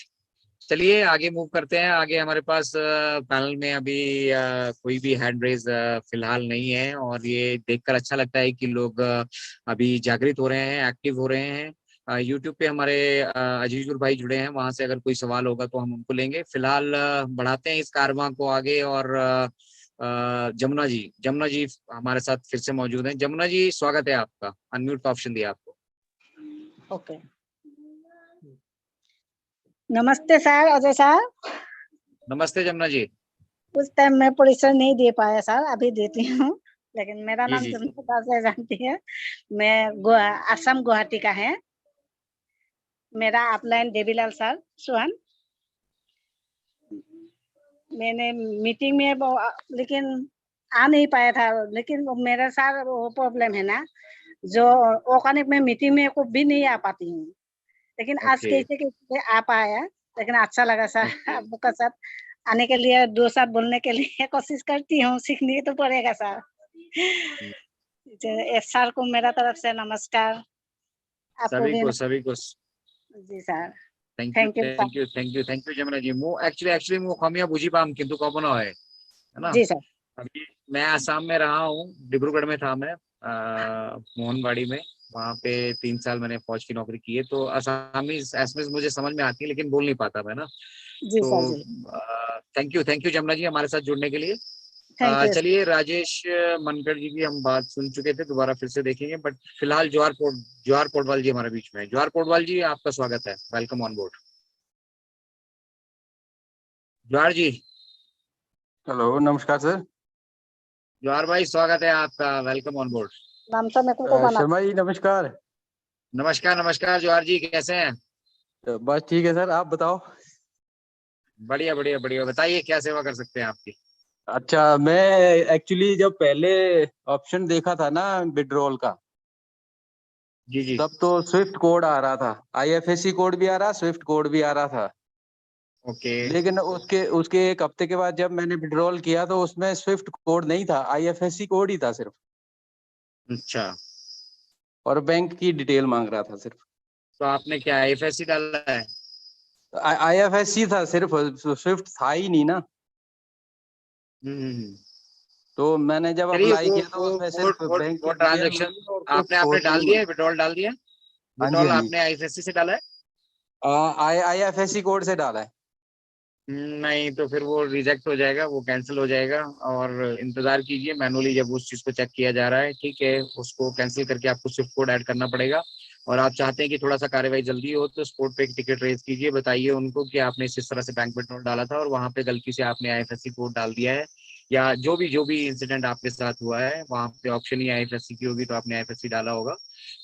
चलिए आगे मूव करते हैं। आगे हमारे पास पैनल में अभी कोई भी हैंड रेज फिलहाल नहीं है, और ये देखकर अच्छा लगता है कि लोग अभी जागृत हो रहे हैं, एक्टिव हो रहे हैं। यूट्यूब पे हमारे अजीजुल भाई जुड़े हैं, वहां से अगर कोई सवाल होगा तो हम उनको लेंगे। फिलहाल बढ़ाते हैं इस कारवां को आगे। और जमुना जी हमारे साथ फिर से मौजूद हैं। जमुना जी स्वागत है आपका, अनम्यूट का ऑप्शन दिया आपको। ओके, नमस्ते सर, अजय सर। नमस्ते जमुना जी। उस टाइम मैं परिचय नहीं दे पाया सर, अभी देती हूँ। लेकिन मेरा जी नाम जी जी। जमुना दास है, जानती है। मैं असम गुवाहाटी का है। मेरा अपलाइन देवीलाल सर सुहान। मैंने मीटिंग में लेकिन आ नहीं पाया था, लेकिन मेरे साथ वो प्रॉब्लम है ना, जो ओकानिक में मीटिंग में को भी नहीं आ पाती हूँ। लेकिन आज ओके कैसे कैसे आ पाया, लेकिन अच्छा लगा सर आप लोग का साथ आने के लिए 2 साल बोलने के लिए कोशिश करती हूँ, सीखनी तो पड़ेगा सर। सर को मेरा तरफ से नमस्कार। आपको भी सभी को जी sir. Thank Thank you you, thank you thank you thank you Jamuna ji. मो एक्चुअली मो खामिया बुझी पाम किंतु कब ना है ना। जी सर। अभी मैं आसाम में रहा हूँ, डिब्रूगढ़ में था मैं, मोहनबाड़ी में। वहाँ पे 3 साल मैंने फौज की नौकरी की है, तो आसामी एसएमएस मुझे समझ में आती है लेकिन बोल नहीं पाता मैं ना। जी सर तो जी। थैंक यू जमुना जी हमारे साथ जुड़ने के लिए। Thank you. चलिए राजेश मनकर जी की हम बात सुन चुके थे, दोबारा फिर से देखेंगे, बट फिलहाल जवाहर पोडवाल जी हमारे बीच में है। जवाहर पोडवाल जी आपका स्वागत है, welcome on board. Jawahar ji. Hello, नमस्कार सर। जवाहर भाई स्वागत है आपका, वेलकम ऑन बोर्ड। नाम तो मेरे को बना। शर्मा जी नमस्कार। नमस्कार जवाहर जी, कैसे हैं? तो बस ठीक है सर, आप बताओ। बढ़िया बढ़िया बढ़िया, बताइए क्या सेवा कर सकते हैं आपकी। अच्छा, मैं एक्चुअली जब पहले ऑप्शन देखा था ना विड्रॉल का, जी जी। तब तो स्विफ्ट कोड आ रहा था, आईएफएससी कोड भी आ रहा, स्विफ्ट कोड भी आ रहा था। ओके। लेकिन उसके उसके 1 हफ्ते के बाद जब मैंने विड्रॉल किया तो उसमें स्विफ्ट कोड नहीं था, आईएफएससी कोड ही था सिर्फ। अच्छा। और बैंक की डिटेल मांग रहा था सिर्फ। तो आपने क्या आईएफएससी डाला है? आईएफएससी था सिर्फ, स्विफ्ट था ही नहीं ना। हम्म। तो मैंने जब चलिए अप्लाई किया तो उसमें सिर्फ बैंक की वो डिटेल ट्रांजेक्शन मांगी और स्विफ्ट आपने कोड डाल नहीं दिया है, मांगा। विड्रॉल डाल दिया? हाँ जी, विड्रॉल हाँ जी। आपने आईएफएससी से डाला है? आईएफएससी कोड से डाला है। नहीं तो फिर वो रिजेक्ट हो जाएगा, वो कैंसिल हो जाएगा। और इंतजार कीजिए, मैनुअली जब उस चीज को चेक किया जा रहा है, ठीक है, उसको कैंसिल करके आपको स्विफ्ट कोड ऐड करना पड़ेगा। और आप चाहते हैं कि थोड़ा सा कार्रवाई जल्दी हो, तो स्पोर्ट पे एक टिकट रेज कीजिए, बताइए उनको कि आपने इस तरह से बैंक विड्रॉल डाला था और वहां पे गलती से आपने आईएफएससी कोड डाल दिया है, या जो भी इंसिडेंट आपके साथ हुआ है, वहां पे ऑप्शन ही आईएफएससी की होगी, तो आपने आईएफएससी डाला होगा।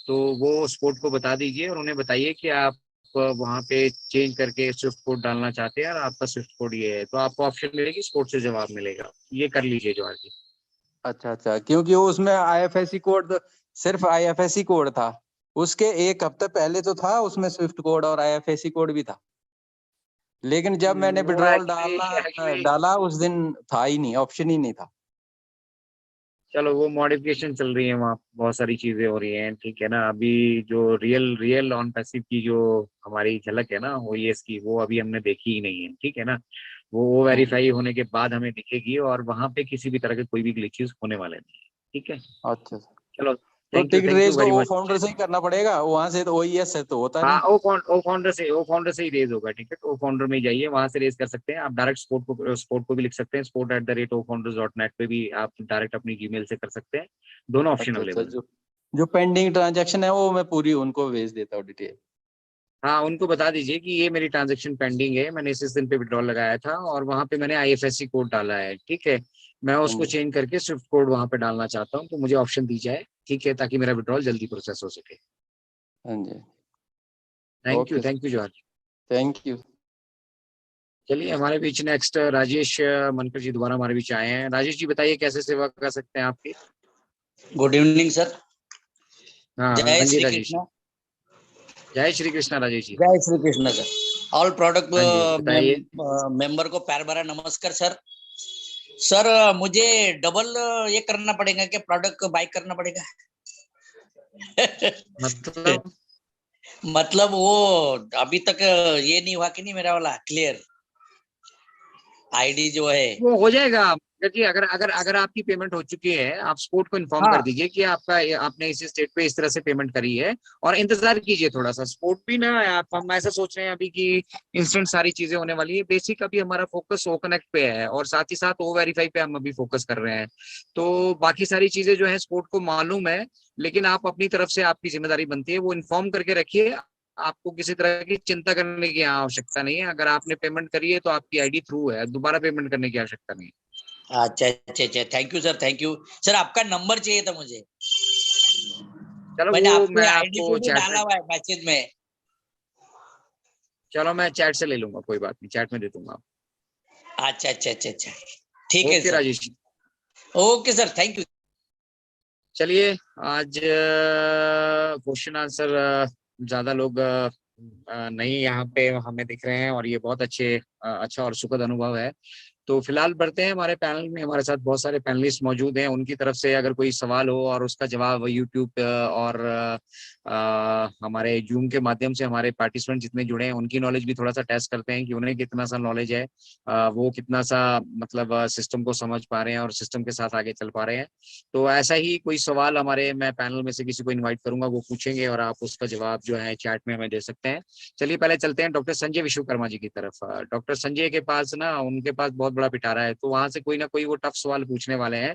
तो वो स्पोर्ट को बता दीजिए और उन्हें बताइए कि आप वहां पे चेंज करके स्विफ्ट कोड डालना चाहते हैं और आपका स्विफ्ट कोड ये है, तो आपको ऑप्शन मिलेगी, स्पोर्ट से जवाब मिलेगा। ये कर लीजिए जवाहर जी। अच्छा, क्योंकि उसमें आईएफएससी कोड, सिर्फ आईएफएससी कोड था। उसके 1 हफ्ते पहले तो था उसमें स्विफ्ट कोड और आईएफएससी कोड भी था, लेकिन जब मैंने वो विड्रॉल एक्चुअली डाला उस दिन था ही नहीं, ऑप्शन ही नहीं था। चलो वो मॉडिफिकेशन चल रही है, वहाँ बहुत सारी चीजें हो रही हैं, ठीक है ना। अभी जो रियल ऑन पैसिव की जो हमारी झलक है ना, वो ये इसकी वो अभी हमने देखी ही नहीं है, ठीक है ना। वो वेरीफाई होने के बाद हमें दिखेगी और वहां पे किसी भी तरह के कोई भी ग्लिचेस होने वाले नहीं है, ठीक है। अच्छा, चलो तो टिकट थैंक यू रेस को वेरी वो मच। फाउंडर से ही करना पड़ेगा, वहां से तो ओईएस से तो होता हाँ नहीं। ओ फाउंडर से ही रेज होगा टिकट। ओ फाउंडर में ही जाइए, वहां से रेज कर सकते हैं आप। डायरेक्ट स्पोर्ट को भी लिख सकते हैं, sport@ofounders.net पे भी आप डायरेक्ट अपनी जीमेल से कर सकते हैं। दोनों ऑप्शन अच्छा, अवेलेबल है। जो पेंडिंग ट्रांजैक्शन है वो मैं पूरी उनको भेज देता हूँ डिटेल। हाँ उनको बता दीजिए कि ये मेरी ट्रांजेक्शन पेंडिंग है, मैंने इस दिन पे विड्रॉल लगाया था और वहां पे मैंने आईएफएससी कोड डाला है, ठीक है। मैं हाँ उसको जी, चेंज करके स्विफ्ट कोड वहां पे डालना चाहता हूँ, तो मुझे ऑप्शन दी जाए, ठीक है, ताकि मेरा विड्रॉल जल्दी प्रोसेस हो सके। हाँ जी। Thank okay sir, you Jawahar. Thank you. चलिए हमारे बीच नेक्स्ट राजेश मनकर जी दोबारा हमारे बीच आए हैं। राजेश जी बताइए कैसे सेवा कर सकते हैं आपकी। Good evening sir. हाँ जय हाँ जी श्री राजेश जी। कृष्ण। जय श्री कृष्णा राजेश जी। जय Shri Krishna sir. All product हाँ जी बताइए। मेंबर को प्यार भरा नमस्कार सर। सर मुझे डबल ये करना पड़ेगा कि प्रोडक्ट बाय करना पड़ेगा? मतलब वो अभी तक ये नहीं हुआ कि नहीं मेरा वाला क्लियर आईडी जो है वो हो जाएगा। देखिए अगर आपकी पेमेंट हो चुकी है, आप स्पोर्ट को इन्फॉर्म कर दीजिए कि आपने इस स्टेट पे इस तरह से पेमेंट करी है, और इंतजार कीजिए थोड़ा सा। स्पोर्ट भी ना, हम ऐसा सोच रहे हैं अभी कि इंस्टेंट सारी चीजें होने वाली है। बेसिक अभी हमारा फोकस ओ कनेक्ट पे है और साथ ही साथ ओ वेरीफाई पे हम अभी फोकस कर रहे हैं। तो बाकी सारी चीजें जो है स्पोर्ट को मालूम है, लेकिन आप अपनी तरफ से, आपकी जिम्मेदारी बनती है वो इन्फॉर्म करके रखिए। आपको किसी तरह की चिंता करने की आवश्यकता नहीं है। अगर आपने पेमेंट करी है तो आपकी आईडी थ्रू है, दोबारा पेमेंट करने की आवश्यकता नहीं है। अच्छा thank you sir. Thank you sir. आपका नंबर चाहिए था मुझे। चलो मैंने वो आपकी मैं आईडी आपको पे भी चैट डाला में, हुआ है मैसेज में। चलो मैं चैट से ले लूंगा, कोई बात नहीं, चैट में दे दूंगा। अच्छा ठीक है okay sir. Rajesh ji. Okay sir, thank you. चलिए आज क्वेश्चन आंसर ज्यादा लोग नहीं यहाँ पे हमें दिख रहे हैं और ये बहुत अच्छा और सुखद अनुभव है। तो फिलहाल बढ़ते हैं हमारे पैनल में। हमारे साथ बहुत सारे पैनलिस्ट मौजूद हैं, उनकी तरफ से अगर कोई सवाल हो और उसका जवाब यूट्यूब और हमारे जूम के माध्यम से हमारे पार्टिसिपेंट जितने जुड़े हैं उनकी नॉलेज भी थोड़ा सा टेस्ट करते हैं कि उन्हें कितना सा नॉलेज है, वो कितना सा मतलब सिस्टम को समझ पा रहे हैं और सिस्टम के साथ आगे चल पा रहे हैं। तो ऐसा ही कोई सवाल मैं पैनल में से किसी को इन्वाइट करूंगा, वो पूछेंगे और आप उसका जवाब जो है चैट में हमें दे सकते हैं। चलिए पहले चलते हैं डॉक्टर संजय विश्वकर्मा जी की तरफ। डॉक्टर संजय के पास उनके पास बहुत बड़ा पिटारा है, तो वहां से कोई ना कोई वो टफ सवाल पूछने वाले हैं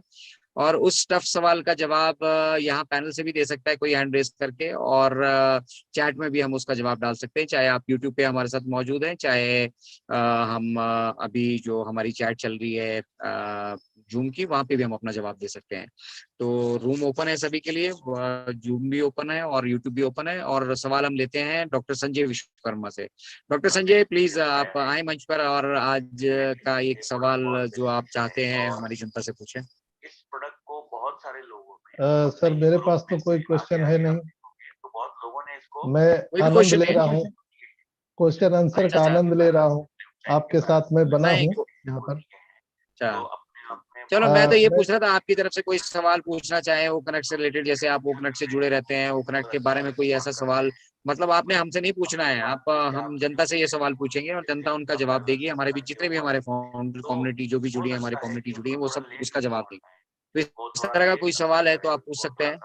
और उस टफ सवाल का जवाब यहाँ पैनल से भी दे सकता है कोई हैंड रेस करके, और चैट में भी हम उसका जवाब डाल सकते हैं, चाहे आप यूट्यूब पे हमारे साथ मौजूद हैं, चाहे हम अभी जो हमारी चैट चल रही है जूम की, वहां पे भी हम अपना जवाब दे सकते हैं। तो रूम ओपन है सभी के लिए, जूम भी ओपन है और यूट्यूब भी ओपन है। और सवाल हम लेते हैं डॉक्टर संजय विश्वकर्मा से। डॉक्टर संजय प्लीज आप आए मंच पर और आज का एक सवाल जो आप चाहते हैं हमारी जनता से पूछें। इस प्रोडक्ट को बहुत सारे लोगों सर मेरे पास तो कोई क्वेश्चन है नहीं, तो बहुत लोगों ने इसको मैं आनंद ले रहा हूँ, क्वेश्चन आंसर का आनंद ले रहा हूँ, आपके साथ मैं बना हूँ यहाँ पर। चलो मैं तो ये पूछ रहा था आपकी तरफ से कोई सवाल पूछना चाहे ओकनेक्ट से रिलेटेड, जैसे आप ओकनेक्ट से जुड़े रहते हैं, ओकनेक्ट के बारे में कोई ऐसा सवाल मतलब आपने हमसे नहीं पूछना है, आप हम जनता से ये सवाल पूछेंगे और जनता उनका जवाब देगी। हमारे बीच जितने भी हमारे फाउंडर कम्युनिटी जो भी जुड़ी है, हमारी कम्युनिटी जुड़ी है, वो सब उसका जवाब देगी। तो इस तरह का कोई सवाल है तो आप पूछ सकते हैं।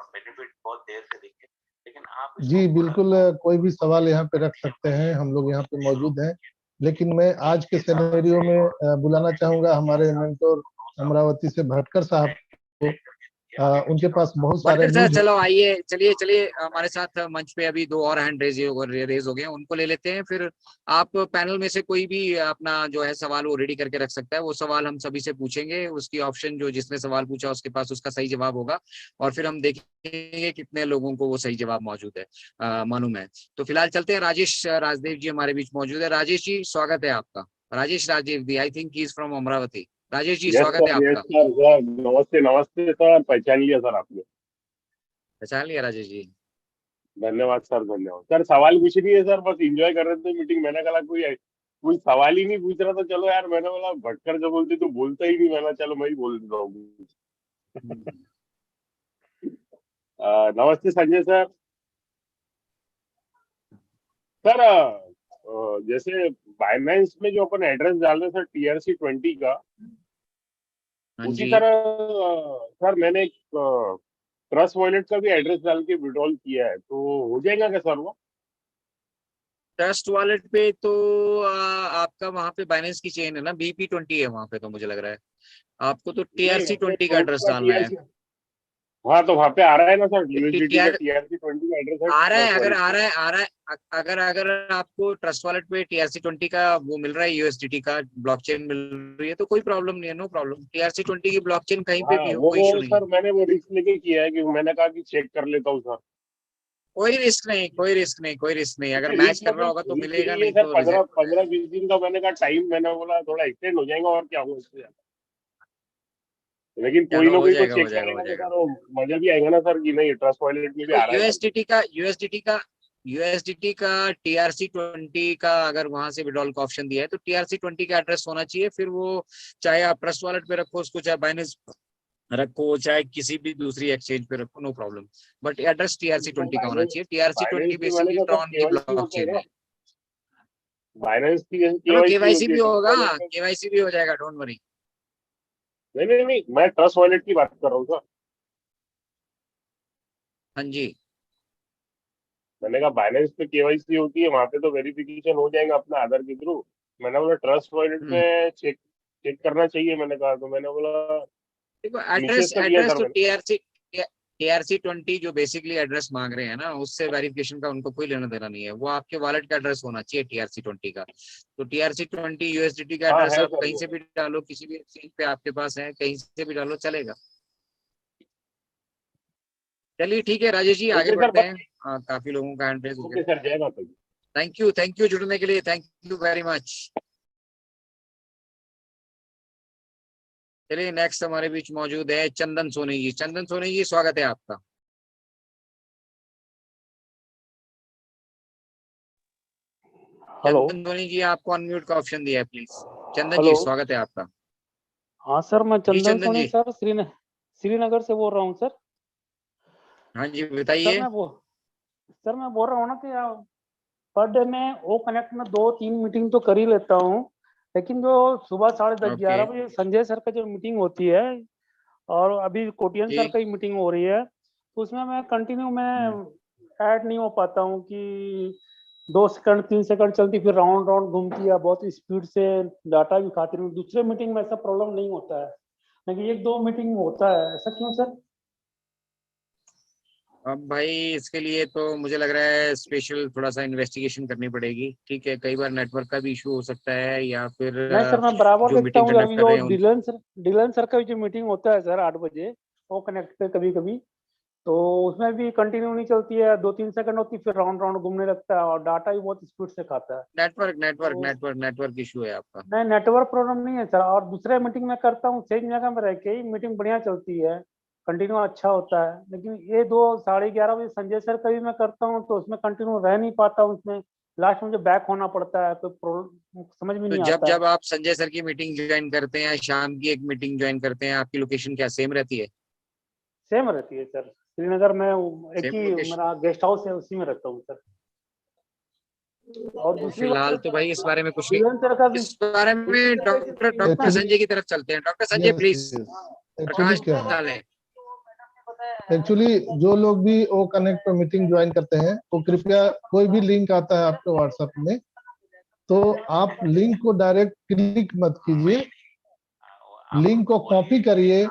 जी बिल्कुल, कोई भी सवाल यहाँ पे रख सकते हैं, हम लोग यहाँ पे मौजूद हैं। लेकिन मैं आज के सिनेरियो में बुलाना चाहूंगा हमारे मेंटोर अमरावती से भटकर साहब को। उनके पास बहुत सारे सर चलो आइए, चलिए हमारे साथ मंच पे अभी दो और हैंड रेज हो गए, उनको ले लेते हैं। फिर आप पैनल में से कोई भी अपना जो है सवाल वो रेडी करके रख सकता है, वो सवाल हम सभी से पूछेंगे, उसकी ऑप्शन जो जिसने सवाल पूछा उसके पास उसका सही जवाब होगा और फिर हम देखेंगे कितने लोगों को वो सही जवाब मौजूद है मालूम है। तो फिलहाल चलते हैं, राजेश राजदेव जी हमारे बीच मौजूद है। राजेश जी स्वागत है आपका। Rajesh Rajdev ji, I think he is from Amravati. Rajesh ji स्वागत है आपका। सर नमस्ते नमस्ते सर, पहचान लिया सर आपने? पहचान लिया राजेश जी, धन्यवाद सर, धन्यवाद सर। सवाल पूछ रही है सर, बस एंजॉय कर रहे थे मीटिंग। मैंने कहा कोई सवाल ही नहीं पूछ रहा था, चलो यार मैंने बोला भटकर जो बोलते तो बोलता ही नहीं, मैंने चलो मैं ही बोल देता हूँ। नमस्ते संजय सर। सर जैसे बाइनेंस में जो अपन एड्रेस डाल रहे हैं सर TRC20 का, उसी तरह सर मैंने एक ट्रस्ट वॉलेट का भी एड्रेस डाल के विड्रॉल किया है, तो हो जाएगा क्या सर वो? ट्रस्ट वॉलेट पे तो आपका वहाँ पे बाइनेंस की चेन है ना, BP20 है वहाँ पे, तो मुझे लग रहा है आपको तो TRC20 का एड्रेस डालना है। हाँ तो वहाँ पे आ रहा है ना सर, USDT का TRC20 का एड्रेस आ रहा है। अगर आपको ट्रस्ट वॉलेट पे TRC20 का वो मिल रहा है, USDT का ब्लॉकचेन मिल रही है, तो कोई प्रॉब्लम नहीं है, नो प्रॉब्लम। TRC20 की ब्लॉकचेन कहीं पे भी हो, कोई इशू नहीं सर मैंने वो रिस्क लेके किया है कि मैंने कहा कि चेक कर लेता हूँ सर। कोई रिस्क नहीं, अगर मैच कर रहा होगा तो मिलेगा, नहीं तो 15-20 दिन का मैंने कहा टाइम, मैंने बोला थोड़ा एक्सटेंड हो जाएगा और क्या होगा इससे, लेकिन कोई ना कोई तो चेक करेगा तो मजा भी आएगा ना सर कि नहीं ट्रस्ट वॉलेट में भी आ रहा है। USDT का TRC20 का अगर वहां से विड्रॉल का ऑप्शन दिया है तो TRC20 का एड्रेस होना चाहिए। फिर वो चाहे आप ट्रस्ट वॉलेट पे रखो उसको, चाहे बाइनेंस रखो, चाहे किसी भी दूसरी एक्सचेंज पे रखो, no problem, but address TRC20 का होना चाहिए। TRC20 बेसिकली ट्रॉन की ब्लॉकचेन है। बाइनेंस की KYC भी होगा, KYC भी हो जाएगा, डोंट वरी। नहीं, मैं ट्रस्ट वॉलेट की बात कर रहा हूँ सर। हाँ जी, मैंने कहा बाइनेंस पे KYC होती है, वहां पे तो वेरिफिकेशन हो जाएगा अपना आधार के थ्रू। मैंने बोला ट्रस्ट वॉलेट में चेक करना चाहिए, मैंने कहा, तो मैंने बोला देखो एड्रेस तो TRC20 जो बेसिकली एड्रेस मांग रहे हैं ना, उससे वेरिफिकेशन का उनको कोई लेना देना नहीं है, वो आपके वॉलेट का एड्रेस होना चाहिए TRC20 का। तो TRC20 USDT का एड्रेस आप कहीं से भी डालो, किसी भी एक्सचेंज पे आपके पास है, कहीं से भी डालो चलेगा। चलिए ठीक है राजेश जी, आगे बढ़ते हैं। काफी लोगों का हैंड रेज हो गया। थैंक यू जुड़ने के लिए, थैंक यू वेरी मच। चलिए नेक्स्ट हमारे बीच मौजूद है चंदन सोनी जी। चंदन सोनी जी स्वागत है आपका। हेलो। चंदन धोनी जी, आपको अनम्यूट का ऑप्शन दिया है, प्लीज। Chandan hello. जी, स्वागत है आपका। हाँ सर, मैं जी चंदन चंदन सोनी जी। सर, श्रीनगर से बोल रहा हूँ सर। हाँ जी, सर बताइए। मैं बोल रहा हूँ ना कि पर डे में ओ कनेक्ट में 2-3 मीटिंग तो कर ही लेता हूँ, लेकिन जो सुबह 10:30 11 बजे संजय सर का जो मीटिंग होती है और अभी कोटियन सर की मीटिंग हो रही है, तो उसमें मैं कंटिन्यू ऐड नहीं हो पाता हूँ कि 2 सेकंड 3 सेकंड चलती, फिर राउंड राउंड घूमती है, बहुत स्पीड से डाटा भी खाती हूँ। दूसरे मीटिंग में ऐसा प्रॉब्लम नहीं होता है, लेकिन 1-2 मीटिंग में होता है। ऐसा क्यों सर? अब भाई इसके लिए तो मुझे लग रहा है स्पेशल थोड़ा सा इन्वेस्टिगेशन करनी पड़ेगी। ठीक है, कई बार नेटवर्क का भी इशू हो सकता है, या फिर नहीं सर, मैं बराबर जो देखता मीटिंग हूँ। कंडक्ट अभी कर जो रहे हैं डिलन सर का जो मीटिंग होता है सर 8 बजे, वो कनेक्ट पे कभी कभी, तो उसमें भी कंटिन्यू नहीं चलती है, 2-3 सेकंड होती, फिर राउंड राउंड घूमने लगता है और डाटा भी बहुत स्पीड से खाता है। नेटवर्क इशू है आपका। नहीं, नेटवर्क प्रॉब्लम नहीं है सर, और दूसरे मीटिंग में करता हूँ सेम जगह में रह के ही, मीटिंग बढ़िया चलती है, कंटिन्यू अच्छा होता है। लेकिन ये 2-11:30 बजे संजय सर का भी मैं करता हूँ, तो उसमें कंटिन्यू रह नहीं पाता हूँ, उसमें लास्ट में मुझे बैक होना पड़ता है, कोई प्रॉब्लम समझ में तो नहीं जब आता है। जब आप संजय सर की मीटिंग ज्वाइन करते हैं, शाम की एक मीटिंग ज्वाइन करते हैं, आपकी लोकेशन क्या सेम रहती है? सेम रहती है सर, श्रीनगर में एक सेम ही लोकेशन। मेरा गेस्ट हाउस है, उसी में रहता हूँ सर। और तो दूसरी फिलहाल बात तो भाई इस बारे में कुछ डिलन सर का नहीं, भी इस बारे में डॉक्टर संजय की तरफ चलते हैं। Doctor Sanjay yes please actually Prakash क्या है, डालें। एक्चुअली जो लोग भी ओ कनेक्ट पर मीटिंग ज्वाइन करते हैं, तो कृपया कोई भी लिंक आता है आपके व्हाट्सएप में, तो आप लिंक को डायरेक्ट क्लिक मत कीजिए, लिंक को कॉपी करिए,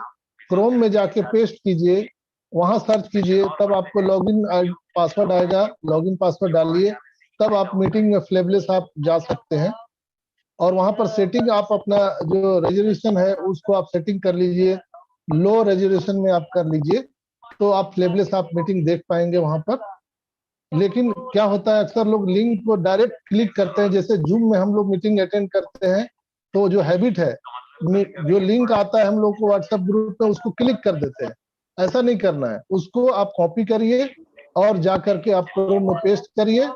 क्रोम में जाके पेस्ट कीजिए, वहां सर्च कीजिए, तब आपको लॉगिन पासवर्ड आएगा, लॉगिन पासवर्ड डालिए, तब आप मीटिंग में फ्लेवलेस आप जा सकते हैं। और वहां पर सेटिंग आप अपना जो रेजोल्यूशन है उसको आप सेटिंग कर लीजिए, लो रेजोल्यूशन में आप कर लीजिए, तो आप फ्लेवलेस आप मीटिंग देख पाएंगे वहां पर। लेकिन क्या होता है, अक्सर लोग लिंक को डायरेक्ट क्लिक करते हैं, जैसे जूम में हम लोग मीटिंग अटेंड करते हैं, तो जो हैबिट है, जो लिंक आता है हम लोग को व्हाट्सएप ग्रुप पे, उसको क्लिक कर देते हैं। ऐसा नहीं करना है, उसको आप कॉपी करिए और जा करके आप क्रोम में पेस्ट करिए,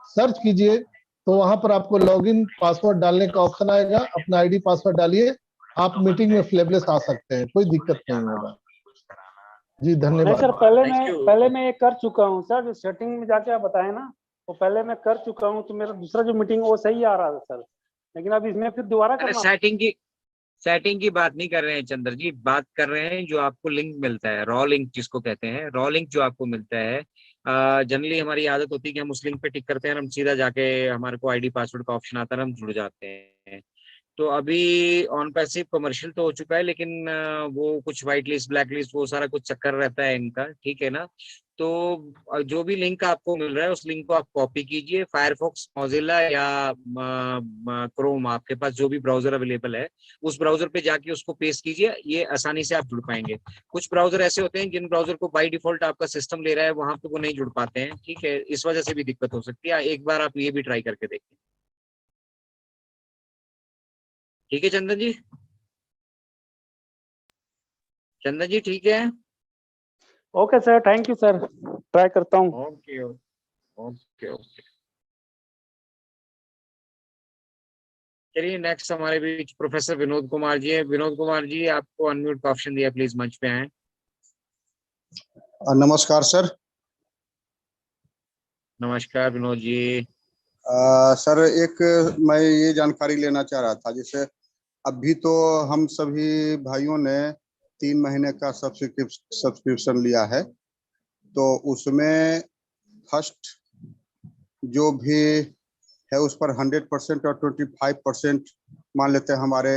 सर्च कीजिए, तो वहां पर आपको लॉगिन पासवर्ड डालने का ऑप्शन आएगा, अपना आईडी पासवर्ड डालिए, आप मीटिंग में फ्लेवलेस आ सकते हैं, कोई दिक्कत नहीं होगा जी। नहीं धन्यवाद। सर, पहले मैं ये कर चुका हूँ सर, जो सेटिंग में जाके आप बताए ना, तो पहले मैं कर चुका हूँ, तो मेरा दूसरा जो मीटिंग वो सही आ रहा था सर, लेकिन अब इसमें फिर दोबारा अरे करना। सेटिंग की बात नहीं कर रहे हैं चंद्र जी, बात कर रहे हैं जो आपको लिंक मिलता है, रॉ लिंक जिसको कहते हैं, रॉ लिंक जो आपको मिलता है। जनरली हमारी आदत होती है कि हम उस लिंक पे टिक करते हैं और हम सीधा जाके, हमारे को आईडी पासवर्ड का ऑप्शन आता है, हम जुड़ जाते हैं। तो अभी ऑन पैसिव कमर्शियल तो हो चुका है, लेकिन वो कुछ व्हाइट लिस्ट ब्लैक लिस्ट वो सारा कुछ चक्कर रहता है इनका, ठीक है ना। तो जो भी लिंक आपको मिल रहा है उस लिंक को आप कॉपी कीजिए, फायरफॉक्स, मोजिला या क्रोम, आपके पास जो भी ब्राउजर अवेलेबल है उस ब्राउजर पे जाके उसको पेस्ट कीजिए, ये आसानी से आप जुड़ पाएंगे। कुछ ब्राउजर ऐसे होते हैं जिन ब्राउजर को बाय डिफॉल्ट आपका सिस्टम ले रहा है, वहां पे वो नहीं जुड़ पाते हैं, ठीक है, इस वजह से भी दिक्कत हो सकती है। एक बार आप ये भी ट्राई करके देखिए, ठीक है चंदन जी। चंदन जी ठीक है। Okay sir, thank you sir, try करता हूँ। Okay okay okay. चलिए नेक्स्ट हमारे बीच प्रोफेसर विनोद कुमार जी है। विनोद कुमार जी, आपको अनम्यूट का ऑप्शन दिया, प्लीज मंच पे आए। नमस्कार सर। नमस्कार विनोद जी। सर एक मैं ये जानकारी लेना चाह रहा था, जैसे अभी तो हम सभी भाइयों ने 3 महीने का सब्सक्रिप्शन लिया है, तो उसमें फर्स्ट जो भी है उस पर 100% और 25% मान लेते हैं। हमारे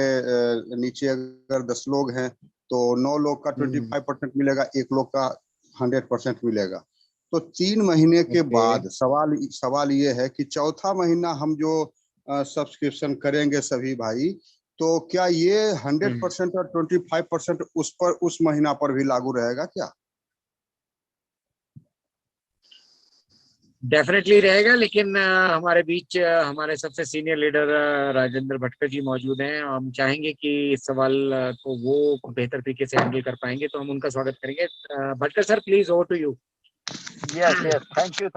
नीचे अगर 10 लोग हैं तो 9 लोग का 25% मिलेगा, 1 लोग का 100% मिलेगा। तो 3 महीने के बाद सवाल ये है कि चौथा महीना हम जो सब्सक्रिप्शन करेंगे सभी भाई, तो क्या ये 100% और 25% उस पर, उस महीना पर भी लागू रहेगा क्या? डेफिनेटली रहेगा, लेकिन हमारे बीच हमारे सबसे सीनियर लीडर राजेंद्र भटकर जी मौजूद हैं। हम चाहेंगे कि इस सवाल को वो बेहतर तरीके से हैंडल कर पाएंगे, तो हम उनका स्वागत करेंगे। Bhatkar sir, please over to you. Yes, thank you,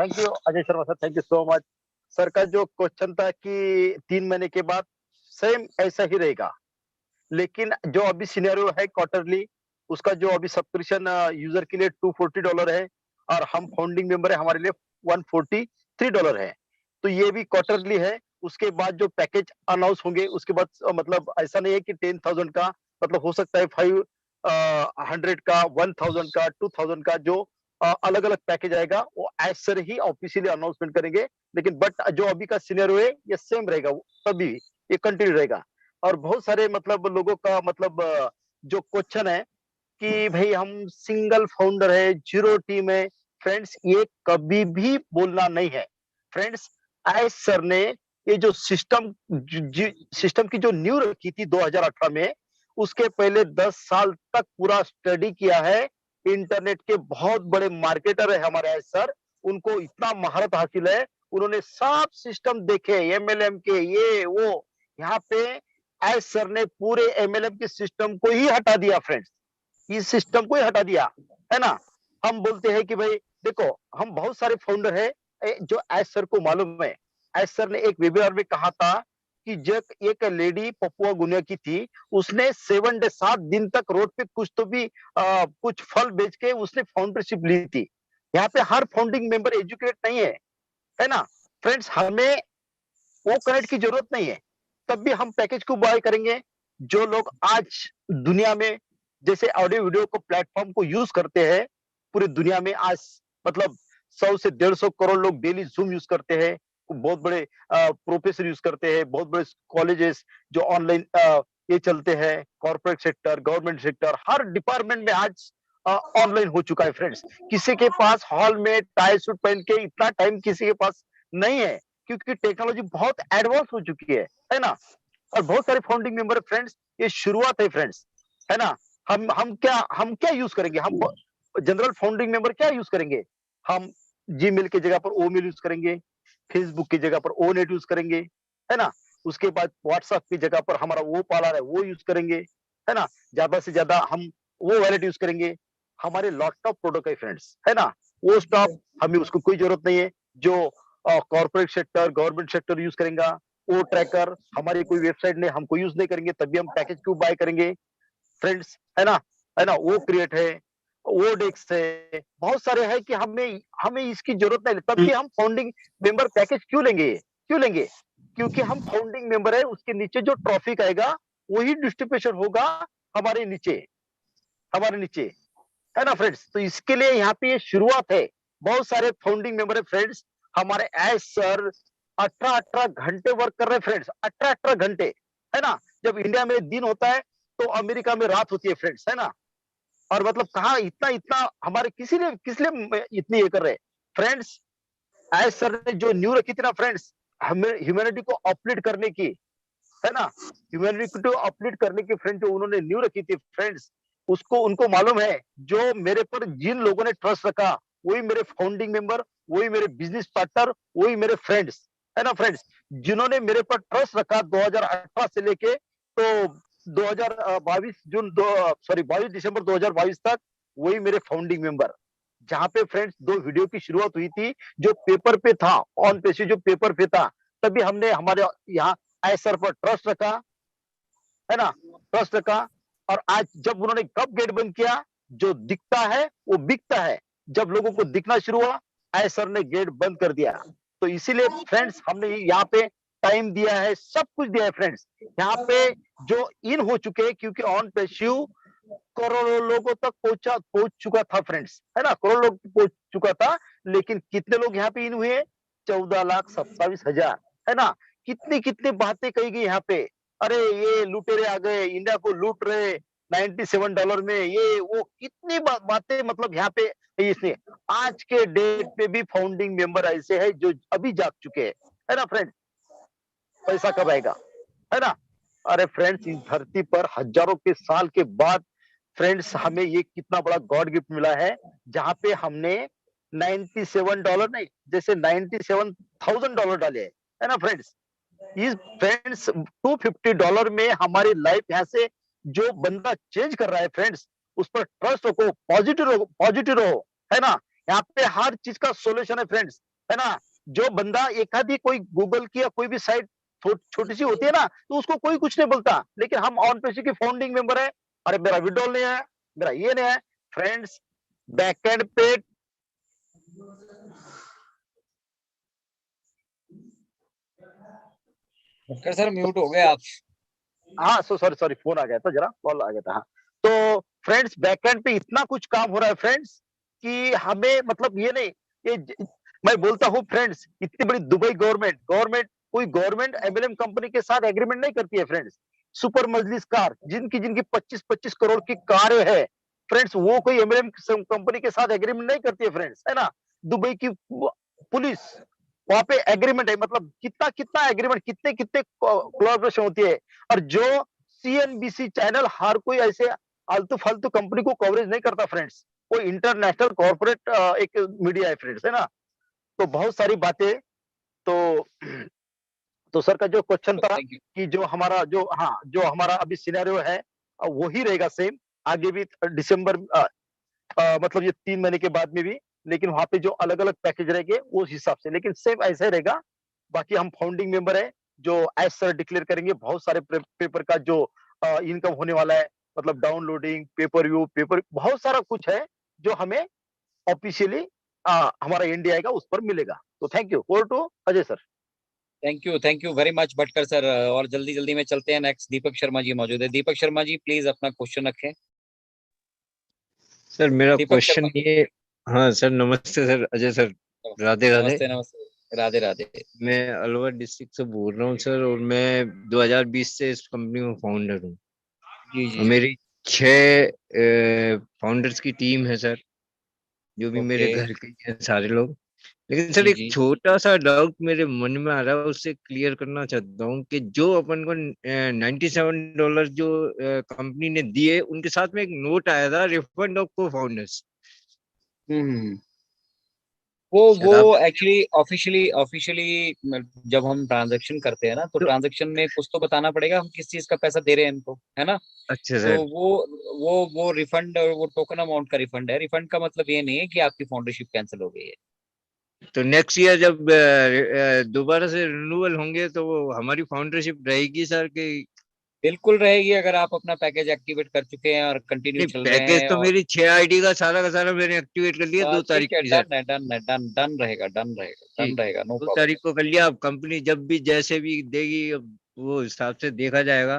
Ajay Sharma sir, thank you so much. Sir का जो क्वेश्चन था कि 3 महीने के बाद सेम ऐसा ही रहेगा, लेकिन जो अभी सिनेरियो है क्वार्टरली, उसका जो अभी सब्सक्रिप्शन यूजर के लिए $240 है और हम फाउंडिंग मेंबर है, हमारे लिए $143 है। तो ये भी क्वार्टरली है। उसके बाद जो पैकेज अनाउंस होंगे उसके बाद मतलब ऐसा नहीं है कि 10,000 का, मतलब हो सकता है 500 का, 1,000 का, 2,000 का जो अलग अलग पैकेज आएगा वो एज सर ही ऑफिशियली अनाउंसमेंट करेंगे। लेकिन बट जो अभी का सिनेरियो है ये सेम रहेगा, तभी ये कंटिन्यू रहेगा। और बहुत सारे मतलब लोगों का मतलब जो क्वेश्चन है कि भाई हम सिंगल फाउंडर है, जीरो टीम है, फ्रेंड्स ये कभी भी बोलना नहीं है। फ्रेंड्स एस सर ने ये जो सिस्टम की जो न्यू रखी थी 2018 में, उसके पहले 10 साल तक पूरा स्टडी किया है। इंटरनेट के बहुत बड़े मार्केटर है हमारे एस सर, उनको इतना महारत हासिल है, उन्होंने सब सिस्टम देखे एमएलएम के, ये वो। यहाँ पे एस सर ने पूरे एमएलएम के सिस्टम को ही हटा दिया फ्रेंड्स, इस सिस्टम को ही हटा दिया, है ना। हम बोलते हैं कि भाई देखो हम बहुत सारे फाउंडर है जो एस सर को मालूम है। एस सर ने एक वेबिनार में कहा था कि जब एक लेडी पपुआ गुनिया की थी, उसने 7 दिन तक रोड पे कुछ तो भी कुछ फल बेच के उसने फाउंडरशिप ली थी। यहाँ पे हर फाउंडिंग मेंबर एजुकेट नहीं है ना फ्रेंड्स। हमें वो कनेक्ट की जरूरत नहीं है, तब भी हम पैकेज को बाय करेंगे। जो लोग आज दुनिया में जैसे ऑडियो वीडियो को प्लेटफॉर्म को यूज करते हैं, पूरी दुनिया में आज मतलब 100 से 150 करोड़ लोग डेली जूम यूज करते हैं, बहुत बड़े प्रोफेसर यूज करते हैं, बहुत बड़े कॉलेजेस जो ऑनलाइन ये चलते हैं, कॉर्पोरेट सेक्टर, गवर्नमेंट सेक्टर, हर डिपार्टमेंट में आज ऑनलाइन हो चुका है फ्रेंड्स। किसी के पास हॉल में टाई सूट पहन के इतना टाइम किसी के पास नहीं है, क्योंकि टेक्नोलॉजी बहुत एडवांस हो चुकी है ना। और बहुत सारे फाउंडिंग मेंबर फ्रेंड्स, ये शुरुआत है फ्रेंड्स, है ना। हम क्या यूज करेंगे, हम जनरल फाउंडिंग मेंबर क्या यूज करेंगे, हम जीमेल की जगह पर ओमेल यूज करेंगे, फेसबुक की जगह पर ओ नेट यूज करेंगे, है ना। उसके बाद व्हाट्सएप की जगह पर हमारा वो पार्लर है वो यूज करेंगे, है ना। ज्यादा से ज्यादा हम वो वॉलेट यूज करेंगे। हमारे लॉट ऑफ प्रोडक्ट है फ्रेंड्स, है ना। वो स्टॉक हमें उसको कोई जरूरत नहीं है। जो corporate sector, government sector use करेंगे, वो ट्रैकर हमारी कोई वेबसाइट ने हमको यूज नहीं करेंगे, तभी हम पैकेज क्यों बाय करेंगे फ्रेंड्स, है ना। वो क्रिएट है, वो डेस्क है, बहुत सारे हैं कि हमें इसकी जरूरत नहीं, तब भी हम फाउंडिंग मेंबर पैकेज क्यों लेंगे, क्योंकि हम फाउंडिंग मेंबर है। उसके नीचे जो ट्रॉफिक आएगा वही डिस्ट्रीब्यूशन होगा हमारे नीचे, है ना फ्रेंड्स। तो इसके लिए यहाँ पे ये शुरुआत है। बहुत सारे फाउंडिंग मेंबर है फ्रेंड्स, हमारे एस सर 18 घंटे वर्क कर रहे हैं फ्रेंड्स, 18 घंटे, है ना। जब इंडिया में दिन होता है तो अमेरिका में रात होती है फ्रेंड्स, है ना। और मतलब कहा इतना हमारे किस लिए इतनी ये कर रहे फ्रेंड्स। एस सर ने जो न्यू रखी थी ना फ्रेंड्स, ह्यूमैनिटी को अपलिफ्ट करने की, है ना। ह्यूमैनिटी को अपलिफ्ट करने की फ्रेंड्स जो उन्होंने न्यू रखी थी फ्रेंड्स, उसको उनको मालूम है। जो मेरे पर जिन लोगों ने ट्रस्ट रखा वही मेरे फाउंडिंग मेंबर, वही मेरे बिजनेस पार्टनर, वही मेरे फ्रेंड्स, है ना फ्रेंड्स। जिन्होंने मेरे पर ट्रस्ट रखा 2018 से लेके तो 22 दिसंबर 2022 तक, वही मेरे फाउंडिंग मेंबर। जहां पे फ्रेंड्स 2 वीडियो की शुरुआत हुई थी, जो पेपर पे था, ऑन पे से जो पेपर पे था, तभी हमने हमारे यहाँ एस सर पर ट्रस्ट रखा, है ना, ट्रस्ट रखा। और आज जब उन्होंने कब गेट बंद किया, जो दिखता है वो बिकता है। जब लोगों को दिखना शुरू हुआ, एस सर ने गेट बंद कर दिया। तो इसीलिए फ्रेंड्स हमने यहाँ पे टाइम दिया है, सब कुछ दिया है फ्रेंड्स। यहाँ पे जो इन हो चुके हैं, क्योंकि ऑन पैसिव करोड़ों लोगों तक पहुंच चुका था फ्रेंड्स, है ना, करोड़ों लोग पहुंच चुका था। लेकिन कितने लोग यहाँ पे इन हुए, 14,27,000, है ना। कितनी बातें कही गई यहाँ पे, अरे ये लुटेरे आ गए, इंडिया को लूट रहे $97 में, ये वो कितनी बातें मतलब यहाँ पे। इसलिए आज के डेट पे भी फाउंडिंग मेंबर ऐसे है जो अभी जाग चुके हैं, है ना फ्रेंड्स। पैसा कब आएगा, है ना। अरे फ्रेंड्स, इस धरती पर हजारों के साल के बाद फ्रेंड्स हमें ये कितना बड़ा गॉड गिफ्ट मिला है, जहां पे हमने $97 नहीं, जैसे $97,000 डाले, है ना फ्रेंड्स। इस फ्रेंड्स $250 में हमारी लाइफ यहाँ से जो बंदा चेंज कर रहा है फ्रेंड्स, उस पर ट्रस्ट रखो, पॉजिटिव रहो, है ना। यहाँ पे हर चीज का सोल्यूशन है फ्रेंड्स, है ना। जो बंदा एक आधी कोई गूगल की या कोई भी साइट छोटी सी होती है ना, तो उसको कोई कुछ नहीं बोलता, लेकिन हम ऑन पेशी के फाउंडिंग मेंबर है। अरे मेरा विड्रॉल नहीं है, मेरा ये नहीं है। फ्रेंड्स, बैकएंड पे सर म्यूट हो गए आप। हाँ सॉरी फोन आ गया था, जरा कॉल आ गया था। हाँ, तो फ्रेंड्स बैकएंड पे इतना कुछ काम हो रहा है फ्रेंड्स कि हमें मतलब ये नहीं, मैं बोलता हूँ फ्रेंड्स, इतनी बड़ी दुबई गवर्नमेंट कोई गवर्नमेंट एमएलएम कंपनी के साथ एग्रीमेंट नहीं करती है फ्रेंड्स। सुपर मजलिस कार जिनकी 25-25 करोड़ की कारें है फ्रेंड्स, वो कोई एमएलएम कंपनी के साथ एग्रीमेंट नहीं करती है फ्रेंड्स, है ना। दुबई की पुलिस, वहां पे एग्रीमेंट है, मतलब कितना एग्रीमेंट, कितने कोलैबोरेशन होती है। और जो सीएनबीसी चैनल हर कोई ऐसे आलतू फालतू कंपनी को कवरेज नहीं करता फ्रेंड्स, कोई इंटरनेशनल कॉर्पोरेट एक मीडिया है फ्रेंड्स, है ना। तो बहुत सारी बातें, तो सर का जो क्वेश्चन था कि जो हमारा अभी सिनेरियो है वही रहेगा सेम आगे भी, दिसंबर मतलब ये 3 महीने के बाद में भी, लेकिन वहां पे जो अलग अलग पैकेज रहेंगे उस हिसाब से, लेकिन सेम ऐसे रहेगा। बाकी हम फाउंडिंग मेंबर है, जो एज सर डिक्लेयर करेंगे बहुत सारे पेपर का जो इनकम होने वाला है, मतलब डाउनलोडिंग, पेपर व्यू, पेपर बहुत सारा कुछ है जो हमें ऑफिशियली हमारा इंडिया आएगा उस पर मिलेगा। तो thank you. Over to Ajay sir. Thank you very much Bhatkar sir. और जल्दी में चलते हैं, नेक्स्ट दीपक शर्मा जी मौजूद है। दीपक शर्मा जी प्लीज अपना क्वेश्चन रखें। सर मेरा क्वेश्चन ये, हाँ सर नमस्ते सर, अजय सर, राधे राधे। नमस्ते, राधे राधे। मैं अलवर डिस्ट्रिक्ट से बोल रहा हूँ सर, और मैं 2020 से इस कंपनी में फाउंडर हूँ। जी। मेरी 6 फाउंडर्स की टीम है सर, जो भी मेरे घर के हैं सारे लोग। लेकिन सर एक छोटा सा डाउट मेरे मन में आ रहा है, उससे क्लियर करना चाहता हूँ कि जो अपन को $97 जो कंपनी ने दिए, उनके साथ में एक नोट आया था रिफंड ऑफ को फाउंडर्स। वो एक्चुअली ऑफिशियली जब हम ट्रांजैक्शन करते हैं ना, तो ट्रांजैक्शन में कुछ तो बताना पड़ेगा हम किस चीज का पैसा दे रहे हैं इनको, है ना। अच्छा सर। तो वो रिफंड, वो टोकन अमाउंट का रिफंड है। रिफंड का मतलब ये नहीं है कि आपकी फाउंडरशिप कैंसिल हो गई है। तो नेक्स्ट ईयर जब दोबारा से रिन्यूअल होंगे तो वो हमारी फाउंडरशिप रहेगी सर कि? बिल्कुल रहेगी, अगर आप अपना पैकेज एक्टिवेट कर चुके हैं और कंटिन्यू चल रहे हैं। पैकेज तो मेरी 6 आईडी का सारा मैंने एक्टिवेट कर लिया 2 तारीख की सर। डन रहेगा, नो 2 तारीख को कर लिया। अब कंपनी जब भी जैसे भी देगी वो हिसाब से देखा जाएगा।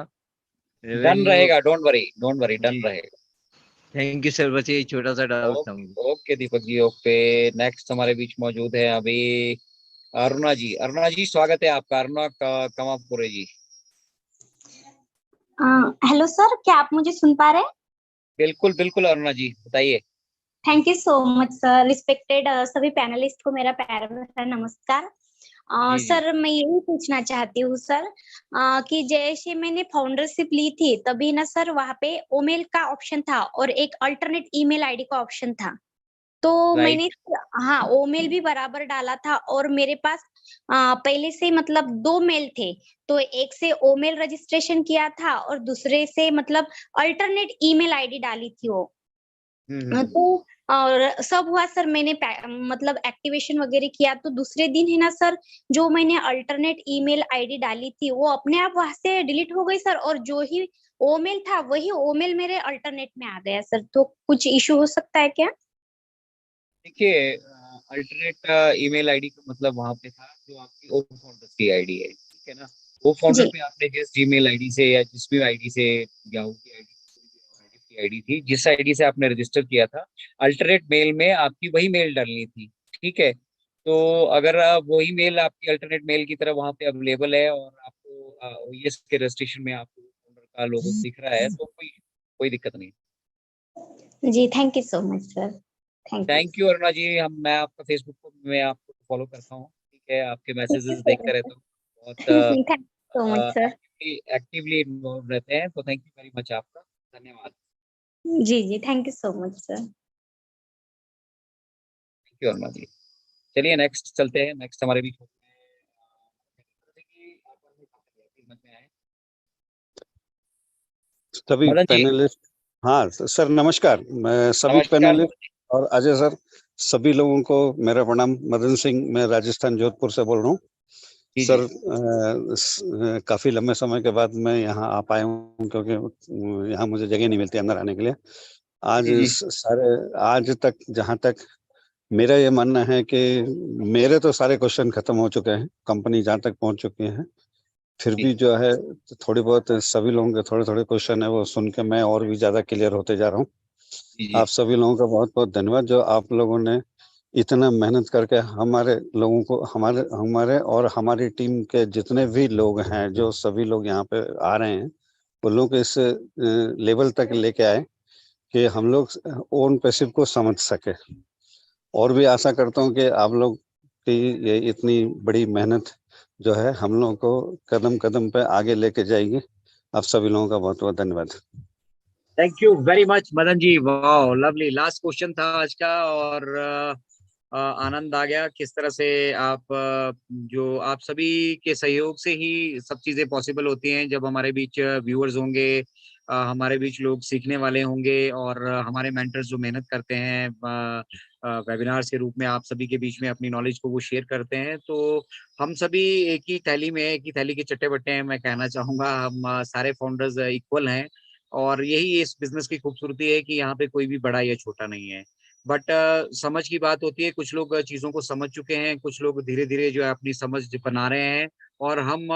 डन रहेगा, डोंट वरी डन रहेगा। थैंक यू सर, बस यही छोटा सा डाउट था मुझे। Okay Deepak ji, okay. Next हमारे बीच मौजूद है अभी अरुणा जी स्वागत है आपका। अरुणा कमापुरे जी। हेलो सर, क्या आप मुझे सुन पा रहे हैं? बिल्कुल अरुणा जी बताइए। Thank you so much sir. Respected सभी पैनलिस्ट को मेरा प्यार भरा नमस्कार। सर मैं यही पूछना चाहती हूँ सर कि जैसे मैंने फाउंडरशिप ली थी तभी ना सर वहाँ पे ओमेल का ऑप्शन था और एक अल्टरनेट ईमेल आईडी का ऑप्शन था। तो मैंने ओमेल भी बराबर डाला था और मेरे पास पहले से मतलब 2 मेल थे, तो एक से ओमेल रजिस्ट्रेशन किया था और दूसरे से मतलब अल्टरनेट ईमेल आईडी डाली थी वो। तो और सब हुआ सर, मैंने मतलब एक्टिवेशन वगैरह किया तो दूसरे दिन है ना सर, जो मैंने अल्टरनेट ईमेल आईडी डाली थी वो अपने आप वहां से डिलीट हो गई सर, और जो ही ओमेल था वही ओमेल मेरे अल्टरनेट में आ गया सर। तो कुछ इशू हो सकता है क्या? देखिए, अल्टरनेट ईमेल आईडी का मतलब वहां पे था जो आपकी ओपन फाउंडर्स की आईडी है, ठीक है ना। वो फाउंडर पे आपने जिस जीमेल आईडी से या जिस भी आईडी से, याहू की आईडी थी, जिस आईडी से आपने रजिस्टर किया था, अल्टरनेट मेल में आपकी वही मेल डालनी थी, ठीक है। तो अगर वही मेल आपकी अल्टरनेट मेल की तरह वहां पे अवेलेबल है और आपको ये के रजिस्ट्रेशन में आपको फाउंडर का लोगो दिख रहा है, तो कोई दिक्कत नहीं। जी thank you so much sir. Thank you Aruna ji. मैं आपका फेसबुक में आपको फॉलो करता हूँ, ठीक है। आपके मैसेजेस देखते रहता हूँ, बहुत एक्टिवली इन्वॉल्व रहते हैं। तो थैंक यू वेरी मच आपका, धन्यवाद। जी thank you so much sir. Thank you Aruna ji. चलिए नेक्स्ट चलते हैं। नेक्स्ट हमारे बीच सभी पैनलिस्ट। हाँ सर नमस्कार। मैं सभी पैनलिस्ट और अजय सर सभी लोगों को मेरा प्रणाम। मदन सिंह, मैं राजस्थान जोधपुर से बोल रहा हूँ। सर, काफी लंबे समय के बाद मैं यहाँ आ पाया हूँ, क्योंकि यहाँ मुझे जगह नहीं मिलती अंदर आने के लिए। आज तक जहाँ तक मेरा ये मानना है कि मेरे तो सारे क्वेश्चन खत्म हो चुके हैं, कंपनी जहाँ तक पहुंच चुकी है। फिर भी जो है थोड़ी बहुत सभी लोगों के थोड़े थोड़े क्वेश्चन है, वो सुन के मैं और भी ज्यादा क्लियर होते जा रहा हूँ। आप सभी लोगों का बहुत बहुत धन्यवाद, जो आप लोगों ने इतना मेहनत करके हमारे लोगों को, हमारे और हमारी टीम के जितने भी लोग हैं, जो सभी लोग यहाँ पे आ रहे हैं, उन लोगों को इस लेवल तक लेके आए कि हम लोग ओन पैसिव को समझ सके। और भी आशा करता हूँ कि आप लोग की ये इतनी बड़ी मेहनत जो है हम लोगों को कदम कदम पे आगे लेके जाएगी। आप सभी लोगों का बहुत बहुत धन्यवाद। Thank you very much Madan ji, वाह लवली। लास्ट क्वेश्चन था आज का, और आनंद आ गया किस तरह से आप जो आप सभी के सहयोग से ही सब चीजें पॉसिबल होती हैं। जब हमारे बीच व्यूअर्स होंगे, हमारे बीच लोग सीखने वाले होंगे, और हमारे मेंटर्स जो मेहनत करते हैं वेबिनार्स के रूप में आप सभी के बीच में अपनी नॉलेज को वो शेयर करते हैं, तो हम सभी एक ही थैली में, एक ही थैली के चट्टे बट्टे हैं। मैं कहना चाहूंगा हम सारे फाउंडर्स इक्वल हैं, और यही इस बिजनेस की खूबसूरती है कि यहाँ पे कोई भी बड़ा या छोटा नहीं है। बट समझ की बात होती है। कुछ लोग चीजों को समझ चुके हैं, कुछ लोग धीरे धीरे जो है अपनी समझ बना रहे हैं, और हम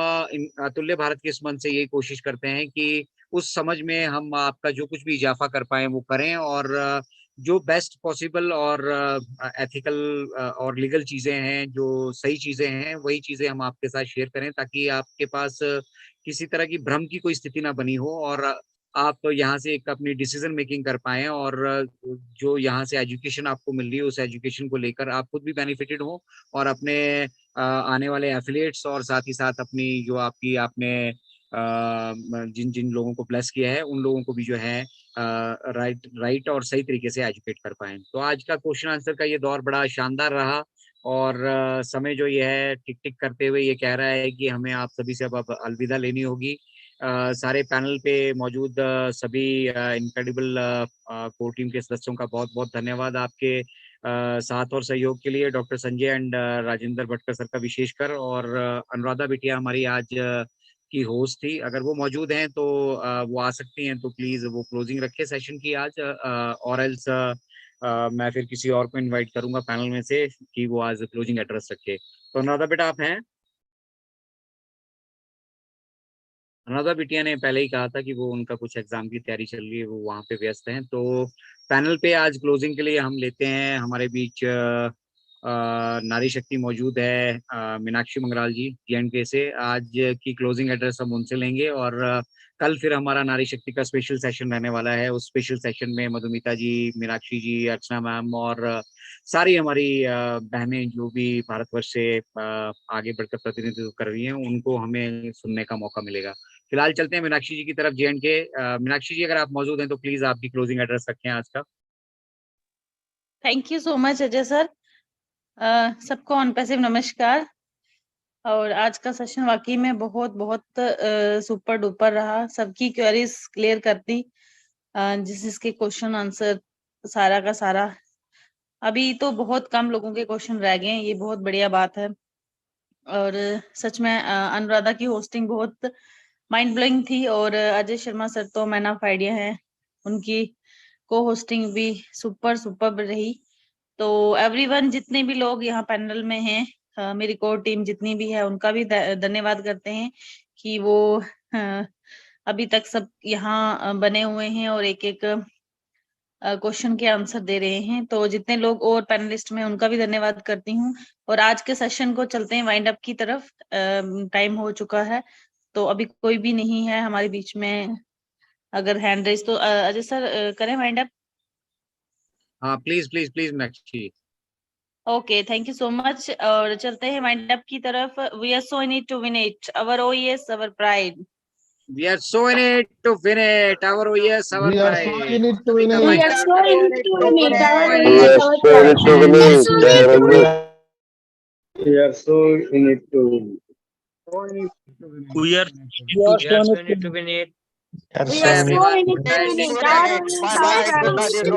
अतुल्य भारत के इस मन से यही कोशिश करते हैं कि उस समझ में हम आपका जो कुछ भी इजाफा कर पाए वो करें, और जो बेस्ट पॉसिबल और एथिकल और लीगल चीजें हैं, जो सही चीजें हैं, वही चीजें हम आपके साथ शेयर करें, ताकि आपके पास किसी तरह की भ्रम की कोई स्थिति ना बनी हो, और आप यहाँ से एक अपनी डिसीजन मेकिंग कर पाएं, और जो यहाँ से एजुकेशन आपको मिल रही है उस एजुकेशन को लेकर आप खुद भी बेनिफिटेड हो, और अपने आने वाले एफिलिएट्स और साथ ही साथ अपनी जो आपने जिन जिन लोगों को ब्लेस किया है उन लोगों को भी जो है राइट और सही तरीके से एजुकेट कर पाए। तो आज का क्वेश्चन आंसर का ये दौर बड़ा शानदार रहा, और समय जो ये है टिक टिक करते हुए ये कह रहा है कि हमें आप सभी से अब अलविदा लेनी होगी। सारे पैनल पे मौजूद सभी इनक्रेडिबल कोर टीम के सदस्यों का बहुत बहुत धन्यवाद आपके साथ और सहयोग के लिए। Doctor Sanjay and Rajendra Bhatkar sir का विशेषकर, और अनुराधा बिटिया हमारी आज की होस्ट थी। अगर वो मौजूद हैं तो वो आ सकती हैं, तो प्लीज वो क्लोजिंग रखे सेशन की आज, और एल्स मैं फिर किसी और को इनवाइट करूंगा पैनल में से कि वो आज क्लोजिंग एड्रेस रखे। तो अनुराधा बेटा आप हैं? अनुराधा बिटिया ने पहले ही कहा था कि वो उनका कुछ एग्जाम की तैयारी चल रही है, वो वहाँ पे व्यस्त हैं। तो पैनल पे आज क्लोजिंग के लिए हम लेते हैं हमारे बीच नारी शक्ति मौजूद है, मीनाक्षी मंगराल जी J&K से। आज की क्लोजिंग एड्रेस हम उनसे लेंगे, और कल फिर हमारा नारी शक्ति का स्पेशल सेशन रहने वाला है। उस स्पेशल सेशन में मधुमिता जी, मीनाक्षी जी, अर्चना मैम और सारी हमारी बहनें जो भी भारतवर्ष से आगे बढ़कर प्रतिनिधित्व कर रही हैं, उनको हमें सुनने का मौका मिलेगा। फिलहाल चलते हैं मीनाक्षी जी की तरफ J&K। मीनाक्षी जी अगर आप मौजूद हैं तो प्लीज आपकी क्लोजिंग एड्रेस रखें आज का। Thank you so much Ajay sir. सबको ऑन पैसिव नमस्कार। और आज का सेशन वाकई में बहुत बहुत सुपर डुपर रहा। सबकी क्वेरीज क्लियर कर दी, जिसके क्वेश्चन आंसर सारा का सारा। अभी तो बहुत कम लोगों के क्वेश्चन रह गए हैं, ये बहुत बढ़िया बात है। और सच में अनुराधा की होस्टिंग बहुत माइंड ब्लोइंग थी, और अजय शर्मा सर तो मैन ऑफ आइडिया है, उनकी को होस्टिंग भी सुपर सुपर रही। तो एवरीवन जितने भी लोग यहाँ पैनल में हैं, मेरी कोर टीम जितनी भी है, उनका भी धन्यवाद करते हैं कि वो अभी तक सब यहाँ बने हुए हैं और एक एक क्वेश्चन के आंसर दे रहे हैं। तो जितने लोग और पैनलिस्ट में, उनका भी धन्यवाद करती हूँ। और आज के सेशन को चलते हैं वाइंड अप की तरफ, टाइम हो चुका है। तो अभी कोई भी नहीं है हमारे बीच में अगर हैंड रेज, तो अजय सर करें वाइंड अप? हाँ please please please Meenakshi. Okay, thank you so much. और चलते हैं वाइंड अप की तरफ। We are so in it to win it, our OES, our pride. We are so in it to win it, our OES, our We are so pride. in it to win it. We are so in it to win it, our We OES, are our so in it to win pride. it. We are so in it to win it. We are so in it to win it. We are so in it to win it, our OES, our pride.